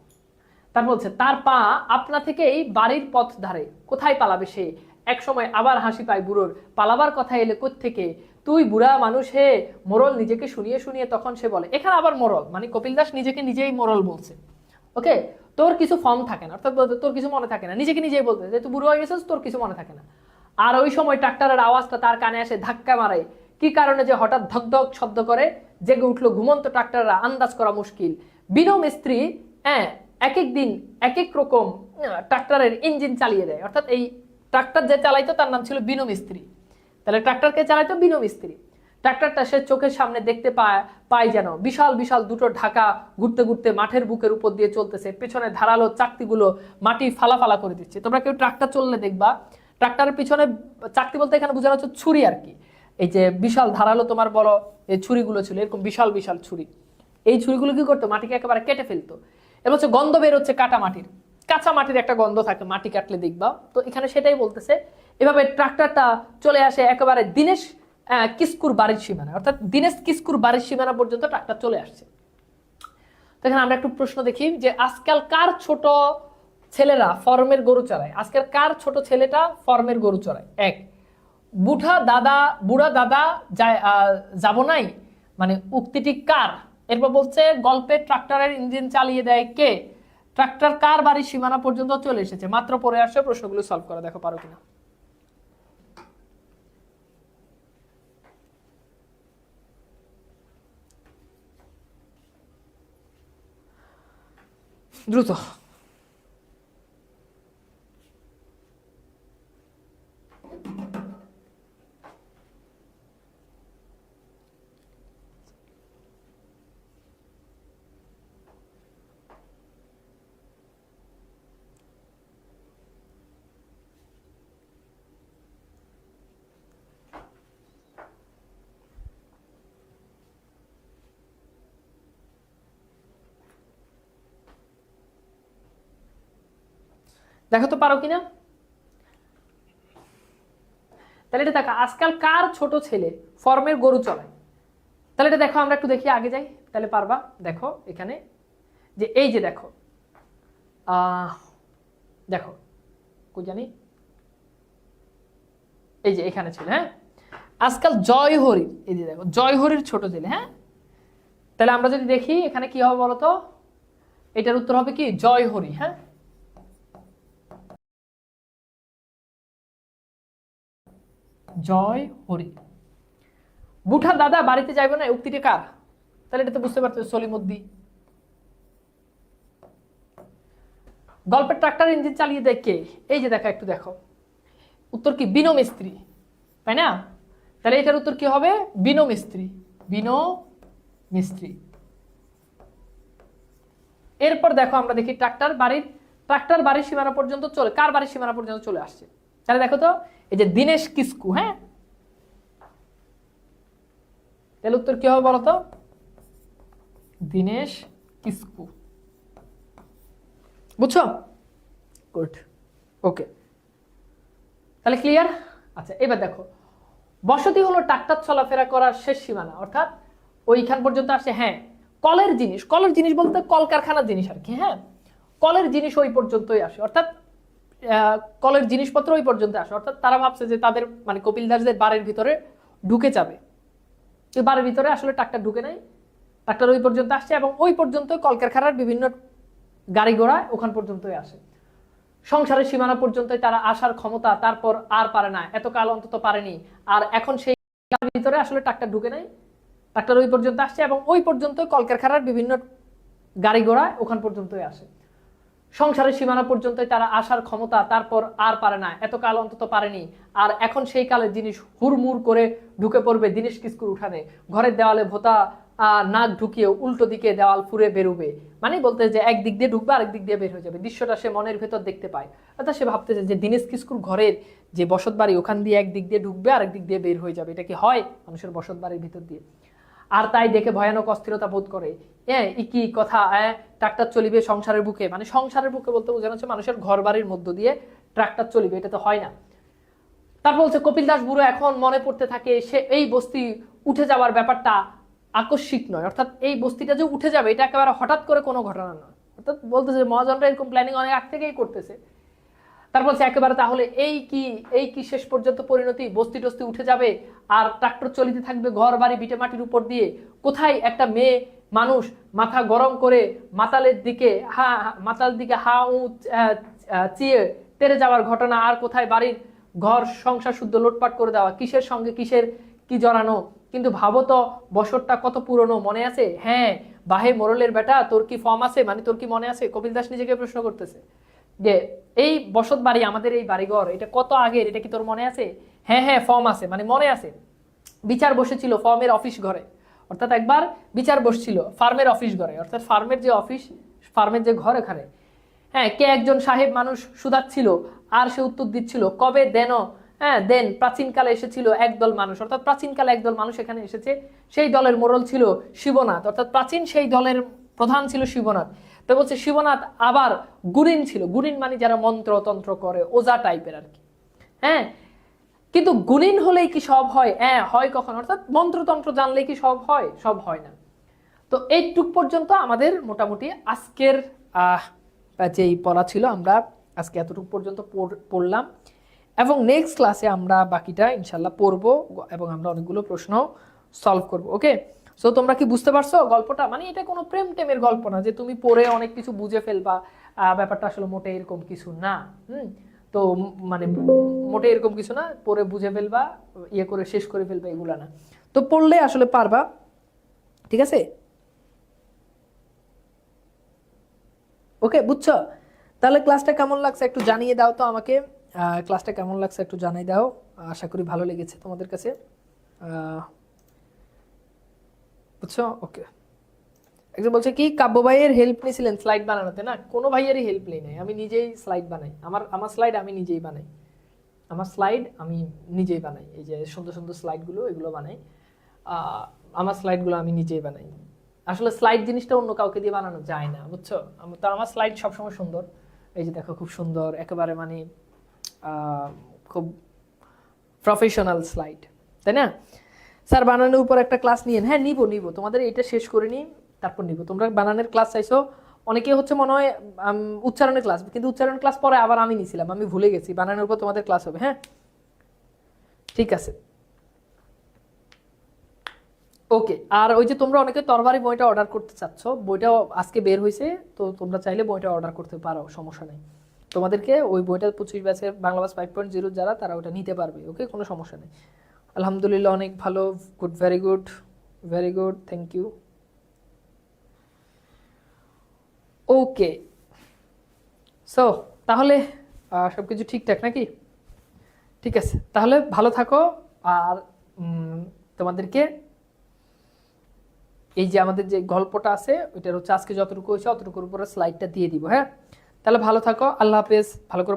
তার বলছে তার পা আপনা থেকেই বাড়ির পথ ধারে, কোথায় পালাবে সে। এক সময় আবার হাসি পায় বুড়োর, পালাবার কথা এলে কোত্থেকে, তুই বুড়া মানুষ হে মোরল, নিজেকে শুনিয়ে শুনিয়ে তখন সে বলে, এখানে আবার মোরল মানে কপিল দাস নিজেকে নিজেই মোরল বলছে। ওকে, তোর কিছু ফর্ম থাকে না, অর্থাৎ তোর কিছু মনে থাকে না, নিজেকে নিজেই বলতে যে তুই বুড়ো হয়ে গেছিস, তোর কিছু মনে থাকে না। আর ওই সময় ট্রাক্টরের আওয়াজটা তার কানে আসে, ধাক্কা মারে, কি কারণে যে হঠাৎ ধকধক শব্দ করে, জেগে উঠলো ঘুমন্ত ট্রাক্টররা, আন্দাজ করা মুশকিল। বিনো মিস্ত্রি হ্যাঁ এক এক দিন এক এক রকম ট্রাক্টরের ইঞ্জিন চালিয়ে দেয়, অর্থাৎ এই ট্রাক্টর যে চালাইতো তার নাম ছিল বিনো মিস্ত্রি, তাহলে ট্রাক্টরকে চালাইতো বিনো মিস্ত্রি। ট্রাক্টরটা সে চোখের সামনে দেখতে পায় যেন বিশাল বিশাল দুটো ঢাকা ঘুরতে ঘুরতে মাঠের বুকের উপর দিয়ে চলতেছে, পেছনে ধারালো চাকতিগুলো মাটি ফালা করে দিচ্ছে। তোমরা কেউ ট্রাক্টর চললে দেখবা, ট্রাক্টরের পিছনে চাকতি বলতে এখানে বোঝানো হচ্ছে ছুরি আর কি, এই যে বিশাল ধারালো তোমার বড় এই ছুরিগুলো ছিল, এরকম বিশাল বিশাল ছুরি, এই ছুরিগুলো কি করতো, মাটিকে একেবারে কেটে ফেলতো। এবং হচ্ছে গন্ধ বের হচ্ছে কাঁচা মাটির একটা গন্ধ থাকে মাটি কাটলে দেখবা, তো এখানে সেটাই বলতেছে। এভাবে ট্রাক্টরটা চলে আসে একেবারে দীনেশ কিস্কুর বাড়ির সীমানা, অর্থাৎ দীনেশ কিস্কুর বাড়ির সীমানা পর্যন্ত ট্রাক্টর চলে আসছে। তো এখানে আমরা একটু প্রশ্ন দেখি যে আজকাল কার ছোট ছেলেরা ফর্মের গরু চড়ায়, আজকাল কার ছোট ছেলেটা ফর্মের গরু চড়ায়। এক, বুড়া দাদা যাব নাই, মানে উক্তিটি কার। এরপর বলছে গল্পে ট্রাক্টরের ইঞ্জিন চালিয়ে দেয় কে, ট্রাক্টর কার বাড়ির সীমানা পর্যন্ত চলে এসেছে। মাত্র পড়ে আসছে, প্রশ্নগুলো সলভ করা দেখো পারো কিনা। দ্রুত দেখো তো পারো কিনা। তাহলে এটা দেখো, আজকাল কার ছোট ছেলে ফর্মের গরু চলায়? তাহলে এটা দেখো, আমরা একটু দেখি, আগে যাই, তাহলে পারবা। দেখো এখানে যে এই যে দেখো, দেখো কই জানি, এই যে এখানে ছিল। হ্যাঁ, আজকাল জয় হরির, এই যে দেখো জয় হরির ছোট ছেলে। হ্যাঁ, তাহলে আমরা যদি দেখি এখানে কি হবে বলতো, এটার উত্তর হবে কি জয় হরি। হ্যাঁ, জয় হরি। বুঠা দাদা বাড়িতে যাইবে না, উক্তিটি কার? তাহলে এটা তো বুঝতে পারছো, সলিমুদ্দি। গল্পের ট্রাক্টর ইঞ্জিন চালিয়ে দেয় কে? এই যে দেখো, একটু দেখো, উত্তর কি বিনো মিস্ত্রি, তাই না? তাহলে এটার উত্তর কি হবে? বিনো মিস্ত্রি, বিনো মিস্ত্রি। এরপর দেখো আমরা দেখি ট্রাক্টর বাড়ির সীমানা পর্যন্ত চলে, কার বাড়ির সীমানা পর্যন্ত চলে আসছে? তাহলে দেখো তো, এই যে দীনেশ কিস্কু। হ্যাঁ, তাহলে উত্তর কি হবে বলতো? দীনেশ কিস্কু। বুঝছো? গুড, ওকে, তাহলে ক্লিয়ার। আচ্ছা, এবার দেখো, বসতি হলো ট্রাক্টর চলাফেরা করার শেষ সীমানা, অর্থাৎ ওইখান পর্যন্ত আসে। হ্যাঁ, কলের জিনিস বলতে কলকারখানার জিনিস আর কি। হ্যাঁ, কলের জিনিস ওই পর্যন্তই আসে, অর্থাৎ কলের জিনিসপত্র ওই পর্যন্ত আসে, অর্থাৎ তারা ভাবছে যে তাদের মানে কপিল দাসদের বাড়ির ভিতরে ঢুকে যাবে, বাড়ির ভিতরে আসলে ট্রাক্টর ঢুকে নাই, ট্রাক্টর ওই পর্যন্ত আসছে এবং ওই পর্যন্ত কলকারখানার বিভিন্ন গাড়ি ঘোড়া ওখান পর্যন্তই আসে। সংসারের সীমানা পর্যন্তই তারা আসার ক্ষমতা, তারপর আর পারে না, এতকাল অন্তত পারেনি, আর এখন সেই ভিতরে আসলে ট্রাক্টর ঢুকে নাই, ট্রাক্টর ওই পর্যন্ত আসছে এবং ওই পর্যন্ত কলকারখানার বিভিন্ন গাড়ি ঘোড়া ওখান পর্যন্তই আসে। সংসারের সীমানা পর্যন্তই তারা আসার ক্ষমতা, তারপর আর পারে না, এতকাল অন্তত পারেনি, আর এখন সেই কালের জিনিস হুড়মুড় করে ঢুকে পড়বে দীনেশ কিস্কুর উঠানে, ঘরের দেওয়ালে ভোতা নাক ঢুকিয়ে উল্টো দিকে দেওয়াল ফুরে বেরোবে, মানে বলতে যে একদিক দিয়ে ঢুকবে আরেক দিক দিয়ে বের হয়ে যাবে, দৃশ্যটা সে মনের ভেতর দেখতে পায়। অর্থাৎ সে ভাবতেছে যে দীনেশ কিস্কুর ঘরের যে বসত বাড়ি, ওখান দিয়ে একদিক দিয়ে ঢুকবে আরেক দিক দিয়ে বের হয়ে যাবে, এটা কি হয় মানুষের বসত বাড়ির ভিতর দিয়ে? আর তাই দেখে ভয়ানক অস্থিরতা বোধ করে। হ্যাঁ, কি কথা, ট্রাক্টর চলিবে সংসারের বুকে, মানে সংসারের বুকে বলতে বোঝানো হচ্ছে মানুষের ঘর বাড়ির মধ্য দিয়ে ট্রাক্টর চলিবে, এটা তো হয় না। তারপর বলছে কপিল দাস বুড়ো এখন মনে পড়তে থাকে সে এই বস্তি উঠে যাওয়ার ব্যাপারটা আকস্মিক নয়, অর্থাৎ এই বস্তিটা যে উঠে যাবে এটা একেবারে হঠাৎ করে কোনো ঘটনা নয়, অর্থাৎ বলতেছে মহাজনরা এরকম প্ল্যানিং অনেক আগ থেকেই করতেছে। তারপর একেবারে তাহলে এই কি শেষ পর্যন্ত পরিণতি, বস্তি টস্তি উঠে যাবে আর ট্রাক্টর চলিতে থাকবে ঘর বাড়ি ভিটে মাটির উপর দিয়ে, কোথায় একটা মেয়ে মানুষ মাথা গরম করে মাতালের দিকে হা উ চিয়ে তেড়ে যাওয়ার ঘটনা, আর কোথায় বাড়ির ঘর সংসার শুদ্ধ লোটপাট করে দেওয়া, কিসের সঙ্গে কিসের কি জড়ানো, কিন্তু ভাবো তো বছরটা কত পুরনো, মনে আছে? হ্যাঁ, বাহে মোরলের বেটা তোর কি ফর্ম আছে, মানে তোর কি মনে আছে? কপিল দাস নিজেকে প্রশ্ন করতেছে যে এই বসত বাড়ি, আমাদের এই বাড়িঘর, এটা কত আগের, এটা কি তোর মনে আছে? হ্যাঁ হ্যাঁ, ফর্ম আছে, মানে মনে আছে। বিচার বসেছিল ফর্মের অফিস ঘরে, অর্থাৎ একবার বিচার বসছিল ফার্মের অফিস ঘরে, অর্থাৎ ফার্মের যে অফিস, ফার্মের যে ঘর এখানে। হ্যাঁ, কে একজন সাহেব মানুষ সুধাচ্ছিল, আর সে উত্তর দিচ্ছিল কবে দেন, হ্যাঁ দেন, প্রাচীনকালে এসেছিল একদল মানুষ, অর্থাৎ প্রাচীনকালে একদল মানুষ এখানে এসেছে, সেই দলের মোড়ল ছিল শিবনাথ, অর্থাৎ প্রাচীন সেই দলের প্রধান ছিল শিবনাথ। তো বলছে শিবনাথ আবার গুণিন ছিল, গুণিন মানে যারা মন্ত্র তন্ত্র করে, ওজা টাইপের আর কি। হ্যাঁ, কিন্তু গুণিন হলেই কি সব হয়? হ্যাঁ, হয় কখন, অর্থাৎ মন্ত্রতন্ত্র জানলেই কি সব হয়? সব হয় না। তো এইটুক পর্যন্ত আমাদের মোটামুটি আজকের যেই পড়া ছিল, আমরা আজকে এতটুকু পর্যন্ত পড়লাম এবং নেক্সট ক্লাসে আমরা বাকিটা ইনশাল্লাহ পড়বো এবং আমরা অনেকগুলো প্রশ্ন সলভ করব। ওকে, সো তোমরা কি বুঝতে পারছো গল্পটা? মানে এটা কোনো প্রেম টেমের গল্প না যে তুমি পড়ে অনেক কিছু বুঝে ফেলবা, ব্যাপারটা আসলে মোটে এরকম কিছু না। তো মানে মোটে এরকম কিছু না, পড়ে বুঝে ফেলবা, ইয়ে করে শেষ করে ফেলবা, এগুলা না। তো পড়লে আসলে পারবা, ঠিক আছে? ওকে, বুঝছো? তাহলে ক্লাসটা কেমন লাগছে একটু জানিয়ে দাও তো আমাকে, ক্লাসটা কেমন লাগছে একটু জানিয়ে দাও, আশা করি ভালো লেগেছে তোমাদের কাছে, বুঝছো? ওকে, একজন বলছে কি কাব্য ভাইয়ের হেল্প নিয়েছিলেন স্লাইড বানানোতে? না, কোনো ভাইয়েরই হেল্প নেই নাই, আমি নিজেই স্লাইড বানাই, আমার স্লাইড আমি নিজেই বানাই, আমার স্লাইড আমি নিজেই বানাই, এই যে সুন্দর সুন্দর স্লাইডগুলো এগুলো বানাই, আমার স্লাইডগুলো আমি নিজেই বানাই। আসলে স্লাইড জিনিসটা অন্য কাউকে দিয়ে বানানো যায় না, বুঝছো? তো আমার স্লাইড সবসময় সুন্দর, এই যে দেখো খুব সুন্দর একেবারে মানে খুব প্রফেশনাল স্লাইড, তাই না? স্যার বানানোর উপর একটা ক্লাস নিয়েন। হ্যাঁ নিব নিব, তোমাদের এটা শেষ করে নিই তারপর নিব। তোমরা বানানের ক্লাস চাইছো, অনেকে হচ্ছে মনে হয় উচ্চারণের ক্লাস, কিন্তু উচ্চারণের ক্লাস পরে আবার আমি নিছিলাম, আমি ভুলে গেছি। বানানোর উপর তোমাদের ক্লাস হবে। হ্যাঁ ঠিক আছে, ওকে। আর ওই যে তোমরা অনেকে তরবারি বইটা অর্ডার করতে চাচ্ছ, বইটাও আজকে বের হয়েছে, তো তোমরা চাইলে বইটা অর্ডার করতে পারো, সমস্যা নেই। তোমাদেরকে ওই বইটা 25 ব্যাচের বাংলা বাস 5.0 যারা, তারা ওটা নিতে পারবে। ওকে, কোনো সমস্যা নেই। আলহামদুলিল্লাহ, অনেক ভালো, good, very good, very good, thank you. Okay, so তাহলে সব কিছু ঠিকঠাক নাকি? ঠিক আছে, তাহলে ভালো থাকো। আর তোমাদেরকে এই যে আমাদের যে গল্পটা আছে ওইটার হচ্ছে আজকে যতটুকু হয়েছে অতটুকুর উপরে স্লাইডটা দিয়ে দিব। হ্যাঁ, তাহলে ভালো থাকো, আল্লাহ হাফেজ, ভালো করে